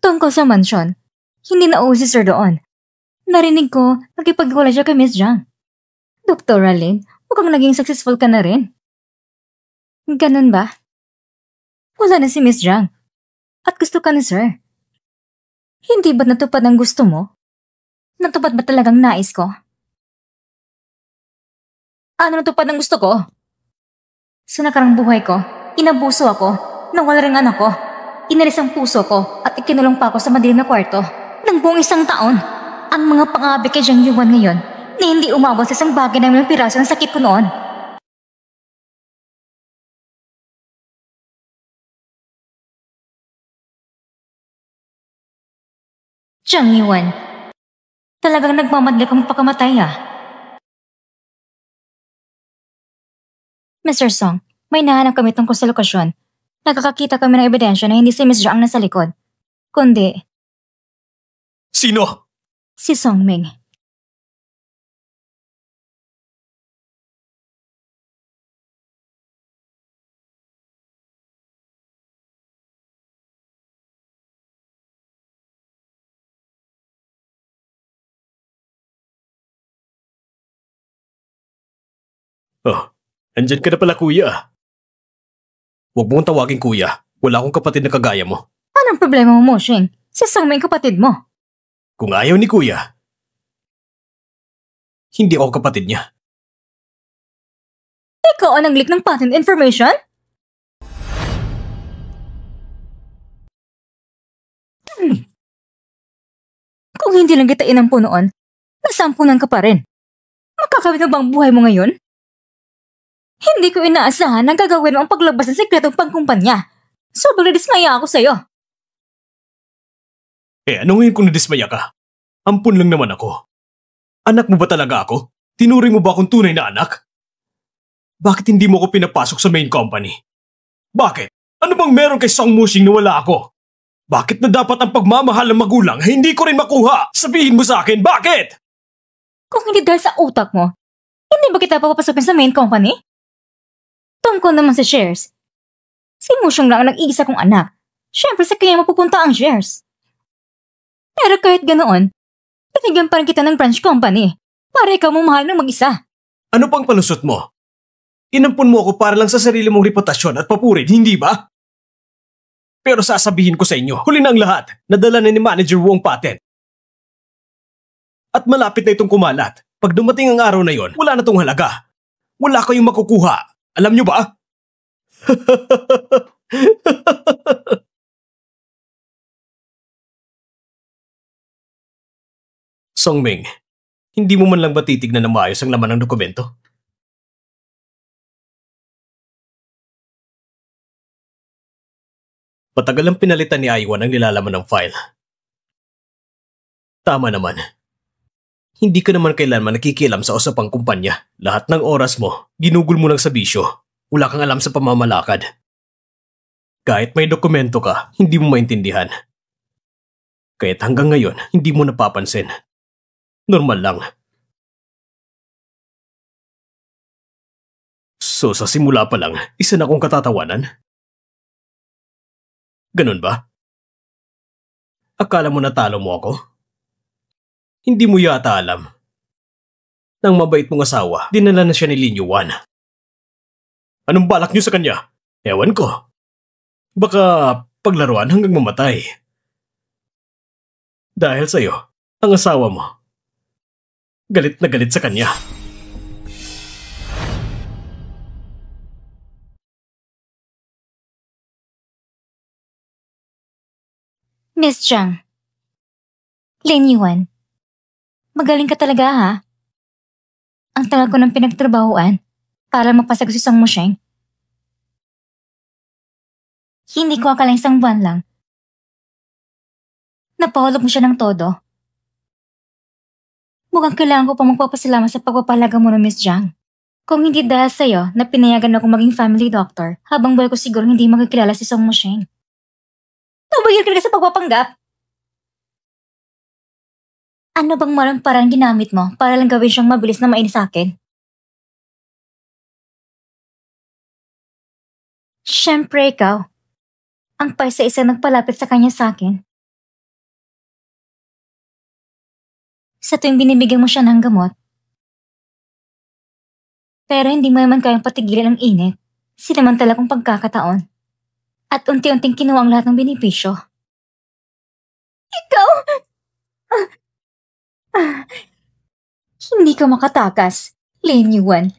S1: Tungkol sa mansyon, hindi na si Sir doon. Narinig ko, nagkipagwala siya kay Miss Jiang. Dr. Lin, mukhang naging successful ka na rin. Ganun ba? Wala na si Miss Jiang. At gusto ka na, Sir. Hindi ba't natupad ang gusto mo? Natupad ba talagang nais ko? Ano natupad ang gusto ko? Sa nakarang buhay ko, inabuso ako, nawala rin anak ko. Inalis ang puso ko at ikinulong pa ako sa madilim na kwarto. Nang buong 1 taon, ang mga pang-aabig kay Jiang Yuan ngayon na hindi umabot sa isang bagay ng mga piraso ng sakit ko noon. Jiang Yuan, talagang nagmamadali kang pagkamatay Mr. Song, may nahanap kami tungkol sa lokasyon. Nakakakita kami ng ebidensya na hindi si Miss Jiang nasa likod, kundi
S2: Sino?
S1: si Song Ming.
S2: Oh, andyan ka na pala kuya. Huwag mong tawagin kuya. Wala akong kapatid na kagaya mo.
S1: Anong problema mo, Moshing? Si Song Ming kapatid mo.
S2: Kung ayaw ni kuya, hindi ako kapatid niya.
S1: Ikaw ang nag-leak ng patent information? Kung hindi lang kita inampo noon, nasampunan ka pa rin. Makakawit na bang buhay mo ngayon? Hindi ko inaasahan na gagawin mo ang paglabas ng sekretong pangkumpanya. Sobrang nadismaya ako sa'yo.
S2: Ano ngayon kung nadismaya ka? Ampun lang naman ako. Anak mo ba talaga ako? Tinuring mo ba akong tunay na anak? Bakit hindi mo ako pinapasok sa main company? Bakit? Ano bang meron kay Song Mushing na wala ako? Bakit na dapat ang pagmamahal ng magulang hindi ko rin makuha? Sabihin mo sa akin, bakit?
S1: Kung hindi dahil sa utak mo, hindi ba kita papapasukin sa main company? Tungkol naman sa shares. Si Mushing lang ang nag-iisa kong anak. Siyempre sa kanya mapupunta ang shares. Pero kahit ganoon, binigyan pa rin kita ng branch company para ikaw mamahal ng mag-isa.
S2: Ano pang palusot mo? Inampun mo ako para lang sa sarili mong reputasyon at papurin, hindi ba? Pero sasabihin ko sa inyo, huli na ang lahat, nadala na ni Manager Wu ang patent. At malapit na itong kumalat. Pag dumating ang araw na yon, wala na tong halaga. Wala kayong makukuha. Alam nyo ba? Songming, hindi mo man lang ba titignan na maayos ang laman ng dokumento? Matagal ang pinalitan ni Aiwan ang nilalaman ng file. Tama naman. Hindi ka naman kailanman nakikialam sa usapang kumpanya. Lahat ng oras mo, ginugol mo lang sa bisyo. Wala kang alam sa pamamalakad. Kahit may dokumento ka, hindi mo maintindihan. Kahit hanggang ngayon, hindi mo napapansin. Normal lang. So sa simula pa lang, isa na akong katatawanan? Ganun ba? Akala mo natalo mo ako? Hindi mo yata alam. Nang mabait mong asawa, dinala na siya ni Lin Yuan. Anong balak niyo sa kanya? Ewan ko. Baka paglaruan hanggang mamatay. Dahil sa'yo, ang asawa mo, galit na galit sa kanya.
S1: Miss Zhang. Lin Yuan. Magaling ka talaga ha? Ang tagal ko ng pinagtrabahuan para mapasag si Song Mushing. Hindi ko akala isang buwan lang. Napahulog mo siya ng todo. Mukhang kailangan ko pa magpapasalamat sa pagpapalaga mo ng Miss Zhang. Kung hindi dahil sa'yo na pinayagan ako maging family doctor, habang buhay ko siguro hindi magkakilala si Song Mushing. Tumigil ka sa pagpapanggap. Ano bang malang parang ginamit mo para lang gawin siyang mabilis na mainis sa akin? Siyempre ikaw, ang paisa-isa nagpalapit sa kanya sa akin. Sa tuwing binibigyan mo siya ng gamot. Pero hindi mo naman kayang patigilan ang init, sinamantala kong pagkakataon. At unti-unting kinuha ang lahat ng benepisyo. Ikaw! Hindi ka makatakas, Lin Yuan.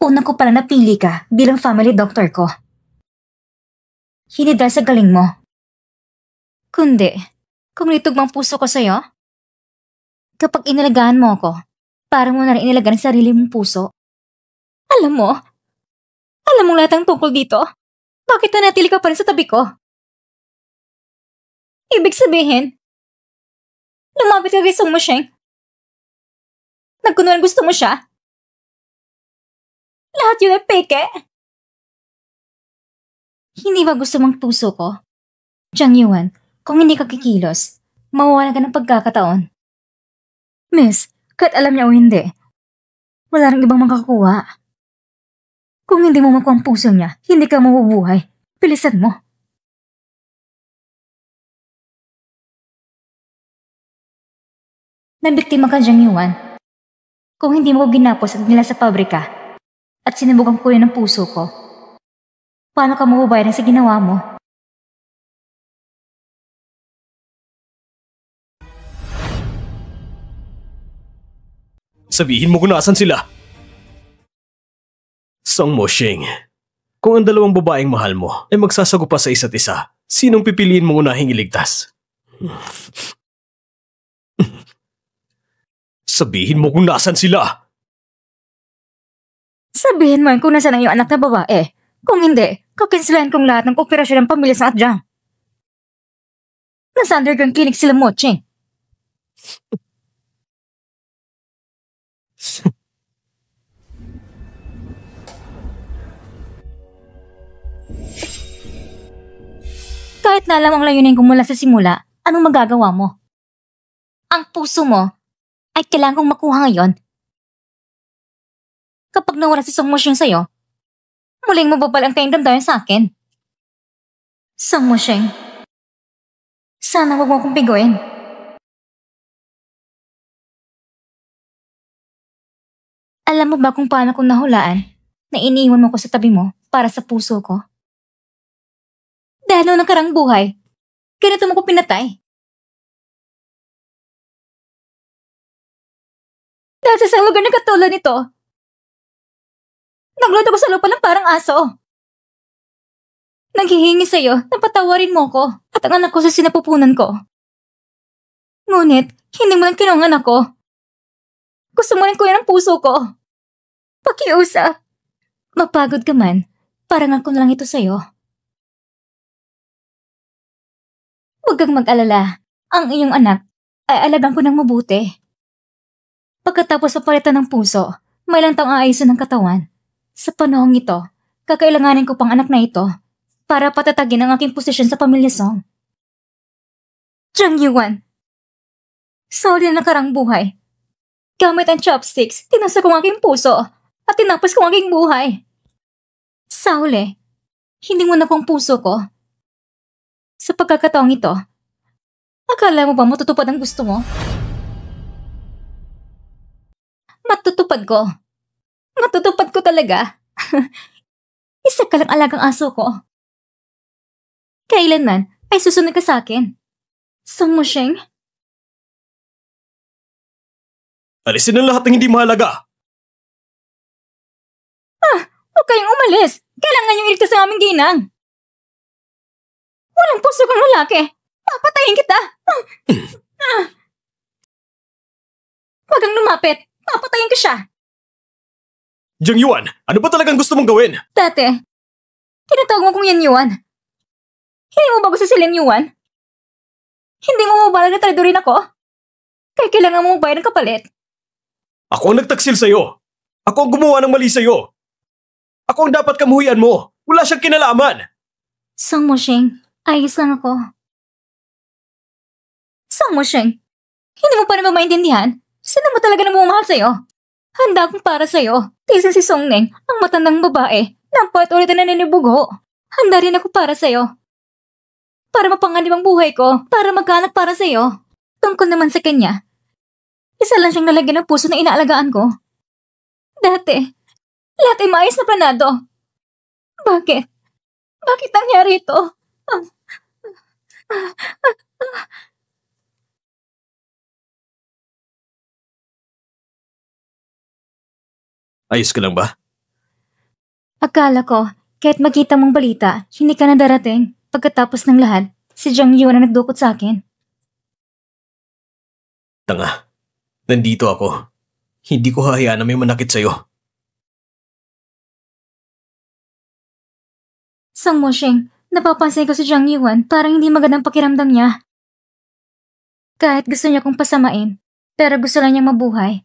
S1: Una ko pala napili ka bilang family doctor ko. Hindi dahil sa galing mo. Kundi, kung nitugmang puso ko sa'yo, kapag inalagaan mo ako, parang mo na rin inalagaan ang sarili mong puso. Alam mo lahat ng tungkol dito? Bakit nanatili ka pa rin sa tabi ko? Ibig sabihin, lumapit ka kay Song Mushing. Nagkunwari gusto mo siya. Lahat yun ay peke. Hindi ba gusto mong puso ko? Zhang Yuan, kung hindi ka kikilos, mawawala ka ng pagkakataon. Miss, kahit alam niya o hindi, wala rin ibang makakuha. Kung hindi mo makuha ang puso niya, hindi ka mabubuhay. Pilisan mo. Nabiktima ka, Zhang Yuan. Kung hindi mo ginapos at nila sa pabrika at sinubugang kunin ng puso ko, paano ka mabubayad sa ginawa mo?
S2: Sabihin mo kung nasan sila. Song Mo Shing, kung ang dalawang babaeng mahal mo ay magsasagupa sa isa't isa, sinong pipiliin mong unahing iligtas? Sabihin mo kung nasan sila!
S1: Sabihin mo kung nasaan ang iyong anak na babae. Kung hindi, kakinsilahan kong lahat ng operasyon ng pamilya sa Adyang. Nasa underground clinic sila, Moching. Kahit na alam ang layunin ko mula sa simula, anong magagawa mo? Ang puso mo ay kailangan kong makuha ngayon. Kapag nawala si Song Moshing sa'yo, muling mababal ang kayong damdamin sa akin. Song Moshing, sana huwag mo akong biguin. Alam mo ba kung paano kong nahulaan na iniiwan mo ko sa tabi mo para sa puso ko? Dahil noong nakarang buhay, ganito mo ko pinatay. Dahil sa isang lugar na katulad nito, naglot ako sa lupa ng parang aso. Naghihingi sa'yo na patawarin mo ko at ang anak ko sa sinapupunan ko. Ngunit, hindi mo lang kinuha ang anak ko. Gusto mo rin kuya ng puso ko. Pakiusa. Mapagod ka man, parang ako na lang ito sa'yo. Huwag kang mag-alala. Ang iyong anak ay alagang ko ng mabuti. Pagkatapos papalitan ng puso, may ilang taong aayusin ng katawan. Sa panahong ito, kakailanganin ko pang anak na ito para patatagin ang aking posisyon sa pamilya Song. Jang Yuan, sa huli na nakarang buhay, gamit ang chopsticks, tinasa ko ang aking puso at tinapos ko ang aking buhay. Sa huli, hindi mo na ko ang puso ko. Sa pagkakataong ito, akala mo ba matutupad ang gusto mo? Matutupad ko. Matutupad ko talaga. Isa ka lang alagang aso ko. Kailanman ay susunod ka sa akin. Song Moshing?
S2: Alisin ang lahat ng hindi mahalaga!
S1: Huwag kayong umalis. Kailangan yung iligtas ang aming ginang. Walang puso kang lalaki. Papatayin kita. Huwag kang lumapit. Papatayin ko siya.
S2: Jang Yuan, ano ba talagang gusto mong gawin?
S1: Dati, tinatawag mo kong Yan Yuan. Hindi mo ba gusto si Lin Yuan? Hindi mo mabalag na traido rin ako? Kaya kailangan mo magbayad ng kapalit.
S2: Ako ang nagtaksil sa'yo. Ako ang gumawa ng mali sa'yo. Ako ang dapat kamuhian mo. Wala siyang kinalaman.
S1: Song Moshing, ayos lang ako. Song Moshing, hindi mo pa rin maintindihan? Sino mo talaga namumahal sa'yo? Handa akong para sa'yo. Tisa si Song Neng, ang matandang babae, na ulit na naninibugo. Handa rin ako para sa'yo. Para mapanganib ang buhay ko, para magkaanak para sa'yo. Tungkol naman sa kanya, isa lang siyang nalagyan ng puso na inaalagaan ko. Dati, lahat ay maayos na planado. Bakit? Bakit nangyari ito?
S2: Ayos ka lang ba?
S1: Akala ko, kahit makita mong balita, hindi ka na darating. Pagkatapos ng lahat, si Jang Yuan na nagdukot sa akin.
S2: Tanga. Nandito ako. Hindi ko hahayaan na may manakit sa'yo.
S1: Song Moshing, napapansin ko si Jang Yuan parang hindi magandang pakiramdam niya. Kahit gusto niya kong pasamain, pero gusto lang niyang mabuhay.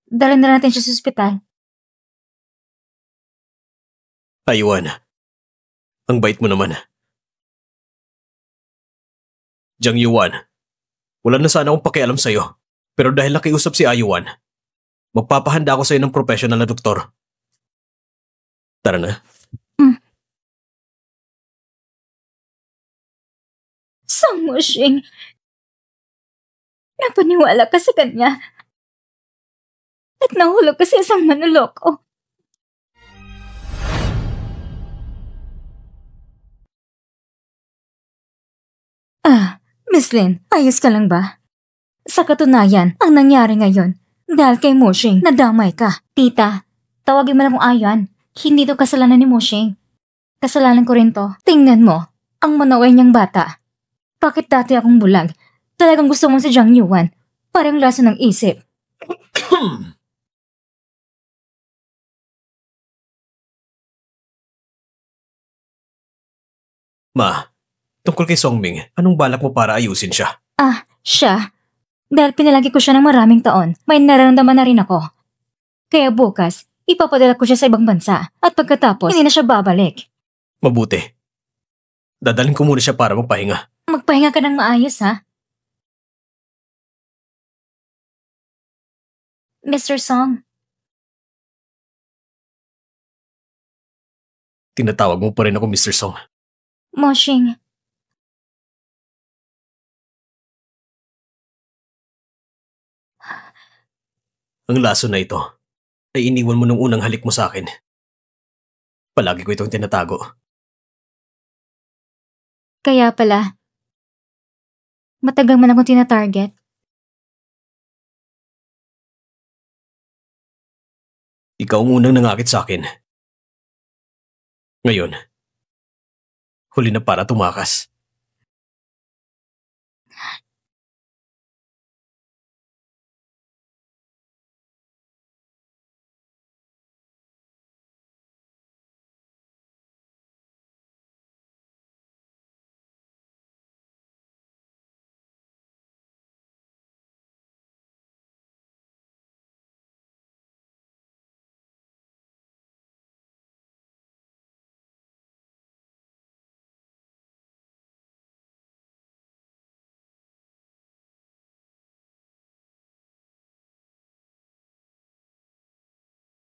S1: Dalhin na natin siya sa ospital.
S2: Ayuan. Ang bait mo naman. Jang Yuan, wala na sana akong pakialam sa'yo. Pero dahil nakiusap si Ayuan, magpapahanda ako sa'yo ng professional na doktor. Tara na.
S1: Song Moshing, napaniwala ka sa kanya. At nahulog ka sa isang manuloko. Miss Lin, ayos ka lang ba? Sa katunayan, ang nangyari ngayon, dahil kay Moshing, nadamay ka. Tita, Tawagin mo lang kung Ayan. Hindi to kasalanan ni Moshing. Kasalanan ko rin to. Tingnan mo, ang manaway niyang bata. Bakit dati akong bulag? Talagang gusto mo si Jiang Yuan. Parang laso ng isip.
S2: Ma, tungkol kay Songming, anong balak mo para ayusin siya?
S1: Siya? Dahil pinalagi ko siya ng maraming taon, may nararamdaman na rin ako. Kaya bukas, ipapadala ko siya sa ibang bansa at pagkatapos, hindi na siya babalik.
S2: Mabuti. Dadalhin ko muna siya para magpahinga.
S1: Magpahinga ka ng maayos, ha? Mr. Song,
S2: Tinatawag mo pa rin ako Mr. Song.
S1: Moshing,
S2: Ang laso na ito ay iniwan mo nung unang halik mo sa akin. Palagi ko itong tinatago.
S1: kaya pala, matagal man akong tinatarget.
S2: Ikaw ang unang nangakit sa akin. Ngayon, huli na para tumakas.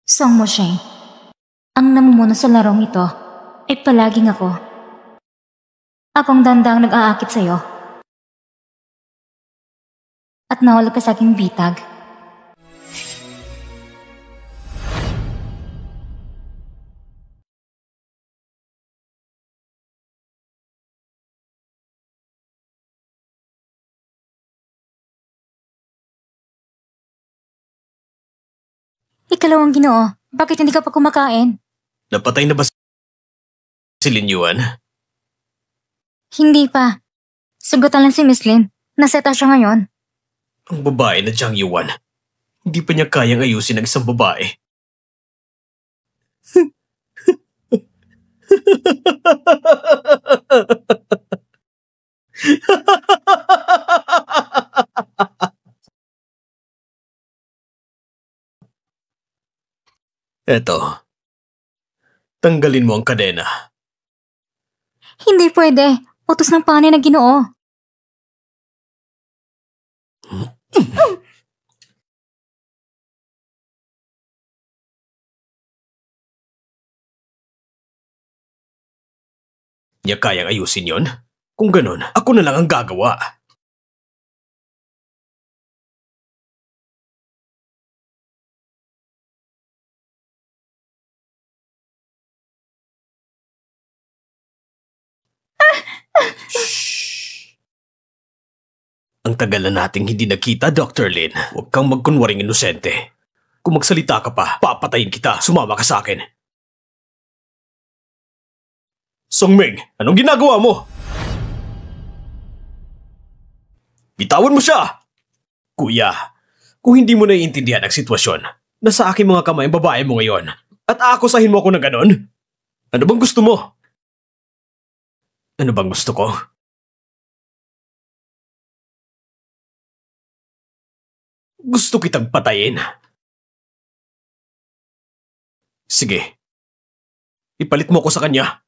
S1: Song Moshing, ang namumuno sa larong ito ay palaging ako. Akong dandang nag-aakit sa'yo. At nawala ka sa aking bitag. Ikalawang Ginoo, bakit hindi ka pa kumakain?
S2: Napatay na ba si Lin Yuan?
S1: Hindi pa. Sugatan lang si Miss Lin. Naseta siya ngayon.
S2: Ang babae na Jiang Yuan. Hindi pa niya kayang ayusin ang isang babae. Eto. Tanggalin mo ang kadena.
S1: Hindi pwede. Utos ng panay na Ginoo.
S2: Niya kayang ayusin yon? Kung ganun, ako na lang ang gagawa. Shh. Ang tagal na nating hindi nakita, Dr. Lin. Huwag kang magkunwaring inosente. Kung magsalita ka pa, papatayin kita. Sumama ka sa akin. Songming, anong ginagawa mo? Bitawan mo siya! Kuya, kung hindi mo naiintindihan ang sitwasyon, nasa aking mga kamay ang babae mo ngayon at aakusahin mo ako na ganon? Ano bang gusto mo? Ano bang gusto ko? Gusto kitang patayin. Sige. Ipalit mo ko sa kanya.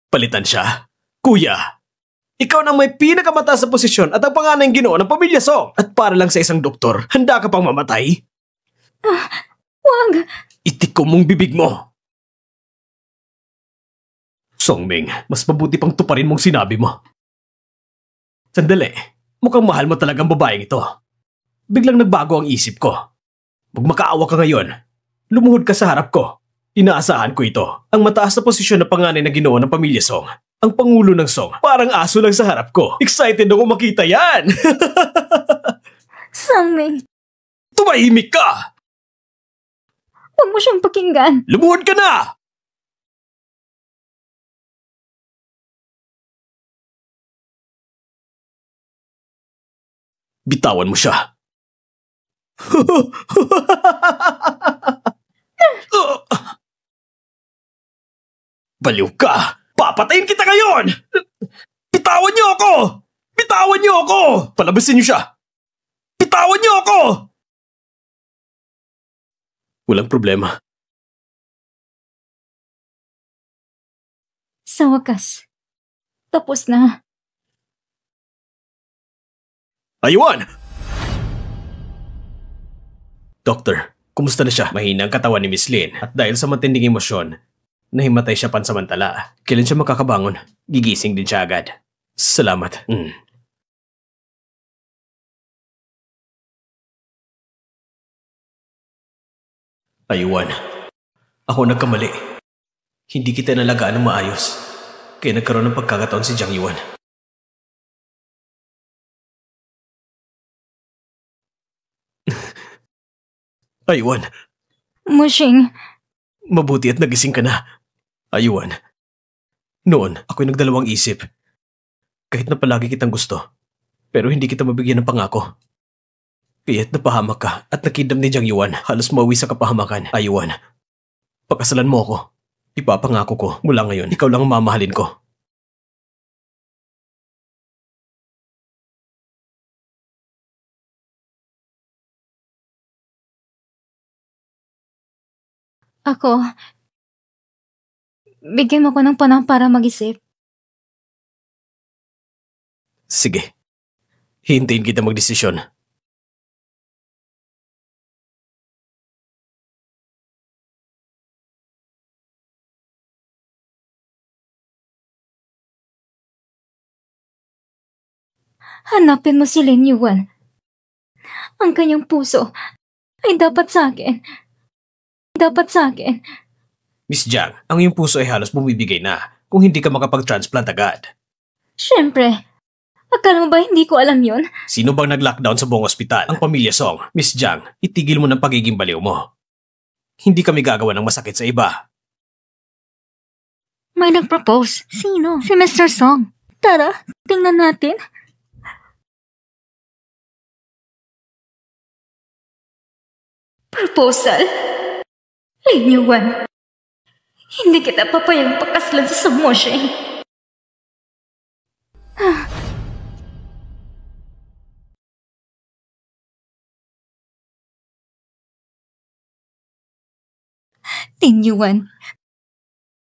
S2: Palitan siya? Kuya, ikaw na may pinakamataas sa posisyon at ang panganayang Ginoo ng pamilya Song. At para lang sa isang doktor, handa ka pang mamatay?
S1: Wag!
S2: Itikom mong bibig mo. Songming, mas mabuti pang tuparin mong sinabi mo. Sandali, mukhang mahal mo talagang babaeng ito. Biglang nagbago ang isip ko. Magmakaawa ka ngayon. Lumuhod ka sa harap ko. Inaasahan ko ito. Ang mataas na posisyon na panganay na Ginoo ng pamilya Song. Ang pangulo ng Song. Parang aso lang sa harap ko. Excited ako makita yan!
S1: Songming,
S2: Tumahimik ka!
S1: Huwag mo siyang pakinggan.
S2: Lumuhod ka na! Bitawan mo siya. Baliw ka! Papatayin kita ngayon! Bitawan niyo ako! Bitawan niyo ako! Palabasin niyo siya! Bitawan niyo ako! Walang problema.
S1: Sa wakas, tapos na.
S2: Aywan! Doktor, kumusta na siya? Mahina ang katawan ni Miss Lin at dahil sa matinding emosyon, nahimatay siya pansamantala. Kailan siya makakabangon? Gigising din siya agad. Salamat. Aywan, ako nagkamali. Hindi kita nalagaan ng maayos. Kaya nagkaroon ng pagkakataon si Jiang Yuan. Aywan.
S1: Mushing.
S2: Mabuti at nagising ka na. Aywan. Noon, ako'y nagdalawang isip. Kahit na palagi kitang gusto, pero hindi kita mabigyan ng pangako. Kaya't napahamak ka at nakidnap ni Jiang Yuan, halos mauwi sa kapahamakan. Aywan, pakasalan mo ako. Ipapangako ko, mula ngayon, ikaw lang ang mamahalin ko.
S1: Ako, bigyan mo ko ng panahon para mag-isip.
S2: Sige. Hintayin kita magdesisyon.
S1: Hanapin mo si Lin Yuan. Ang kanyang puso ay dapat sa akin. Dapat sa akin.
S2: Miss Jiang, ang iyong puso ay halos bumibigay na kung hindi ka makapag-transplant agad.
S1: Siyempre. Akala mo ba hindi ko alam yun?
S2: Sino bang nag-lockdown sa buong ospital? Ang pamilya Song. Miss Jiang, itigil mo ng pagiging baliw mo. Hindi kami gagawa ng masakit sa iba.
S1: May nag-propose. Sino? Si Mr. Song. Tara, tingnan natin. Proposal? Lin Yuan, hindi kita papayang pakasalan sa Samoshing. Lin Yuan,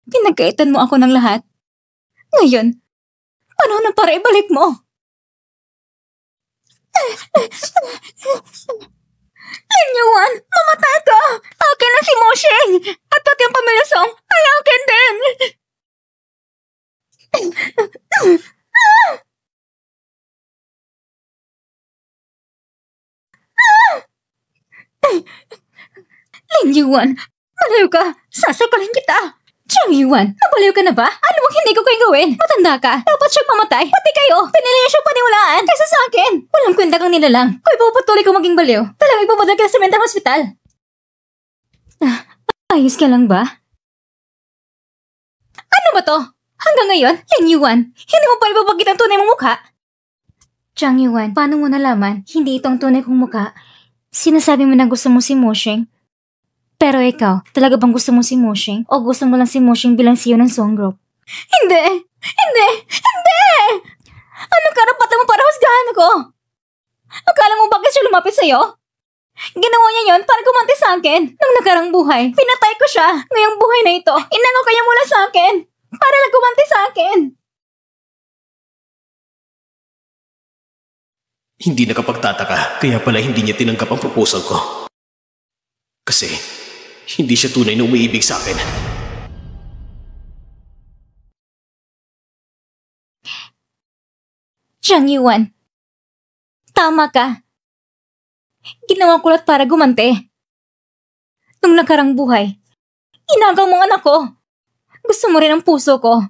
S1: pinagkaitan mo ako ng lahat. Ngayon, panahon na para ibalik mo. Lin Yuan, mamatay ka! Akin na si Moshing! At pati ang pamilya Song ay akin din! Lin Yuan, baliw ka! Sasakalin kita! Jiang Yuan, nabaliw ka na ba? Ano mo hindi ko kayo gawin? Matanda ka. Dapat siyang mamatay. Pati kayo. Pinili niya siyang paniwalaan. Kaysa sa akin. Walang kwenta kang nilalang. Kung ipupatuloy ko maging baliw, talagang ipapadal ka sa mental hospital. Ayos ka lang ba? Ano ba to? Hanggang ngayon, Lin Yuan, hindi mo pa ibabagit ang tunay mong mukha. Jiang Yuan, paano mo nalaman hindi ito ang tunay kong mukha? Sinasabi mo na gusto mo si Moshing. Pero ikaw, talaga bang gusto mo si Moshing? O gusto mo lang si Moshing bilang CEO ng Song Group? Hindi! Hindi! Hindi! Anong karapatan mo para husgahan ako? Akala mo bakit siya lumapit sa'yo? Ginawa niya yon para gumanti sa akin. Nung nakarang buhay, pinatay ko siya. Ngayong buhay na ito, inango kaya mula sa akin. Para lang gumanti sa akin.
S2: Hindi nakapagtataka, kaya pala hindi niya tinanggap ang proposal ko. Kasi, hindi siya tunay na umiibig sa akin.
S1: Jiang Yuan, tama ka. Ginawa ko lahat para gumanti. Nung nakarang buhay, inagaw mo ang anak ko. Gusto mo rin ang puso ko.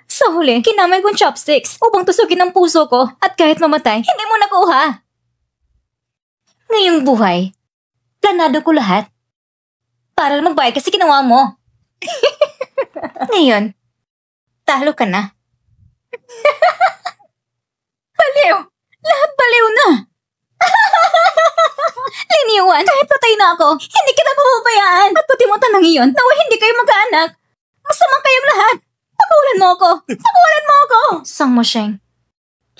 S1: Sa huli, kinamay kong chopsticks upang tusugin ang puso ko at kahit mamatay, hindi mo nakuha. Ngayong buhay, Planado ko lahat. Para lang magbayad kasi ginawa mo. Ngayon, talo ka na. Baliw! Lahat baliw na! Liniwan, kahit patay na ako, hindi kita papabayaan. At pati mo tanang iyon, nawa hindi kayo magkaanak. Masamang kayong lahat. Pakawalan mo ako! Pakawalan mo ako! Sang Mosheng,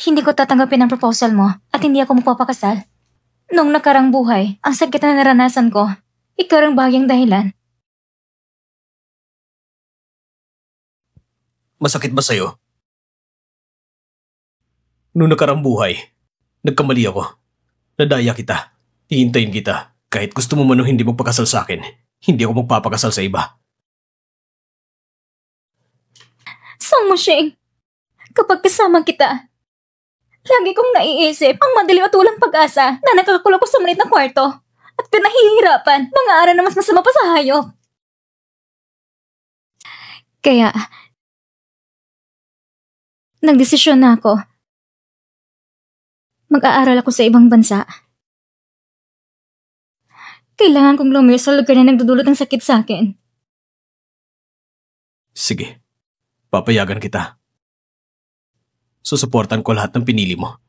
S1: hindi ko tatanggapin ang proposal mo at hindi ako magpapakasal. Noong nakarang buhay, ang sakit na naranasan ko, ikaw ang bahagyang dahilan.
S2: Masakit ba sa'yo? Noong nakarang buhay, nagkamali ako. Nadaya kita. Hihintayin kita. Kahit gusto mo man o hindi magpakasal sa akin, hindi ako magpapakasal sa iba.
S1: Sang Mosheng, kapag kasama kita, lagi kong naiisip ang madilim at walang pag-asa na nakakakulong ko sa maliit na kwarto at pinahihirapan mga araw na mas masama pa sa hayop. Kaya, nagdesisyon na ako. Mag-aaral ako sa ibang bansa. Kailangan kong lumayo sa lugar na nagdudulot ng sakit sa akin.
S2: Sige, papayagan kita. Susuportan ko lahat ng pinili mo.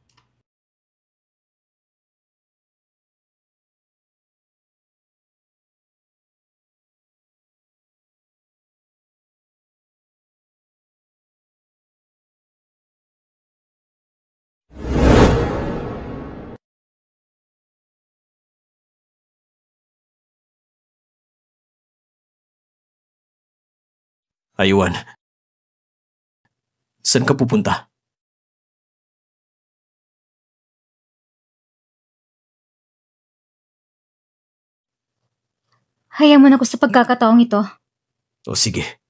S2: Aywan, saan ka pupunta?
S1: Hayaan mo na ako sa pagkakataong ito.
S2: O sige.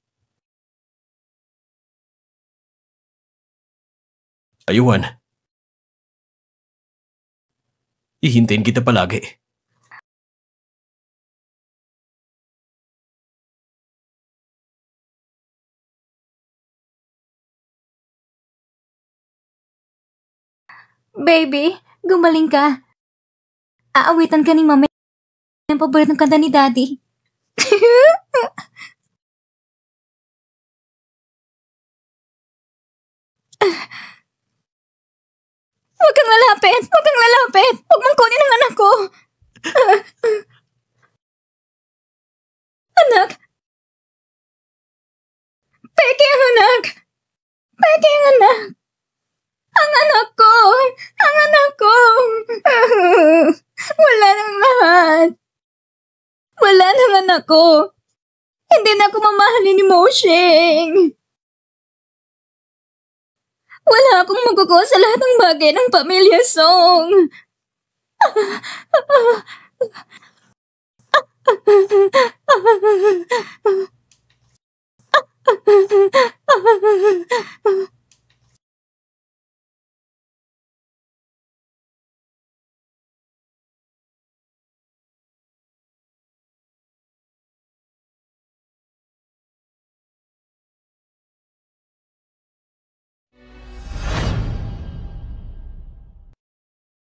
S2: Aywan, ihintayin kita palagi.
S1: Baby, gumaling ka. Aawitan ka ni Mama ng paboritong kanta ni Daddy. Huwag kang lalapit! Huwag kang lalapit! Huwag mong kunin ang anak ko! Anak! Peke ang anak! Peke ang anak! Ang anak ko! Ang anak ko! Wala nang lahat! Wala nang anak ko! Hindi na ako mamahalin ni Mosheng! Wala akong magagawa sa lahat ng bagay ng Pamilya Song!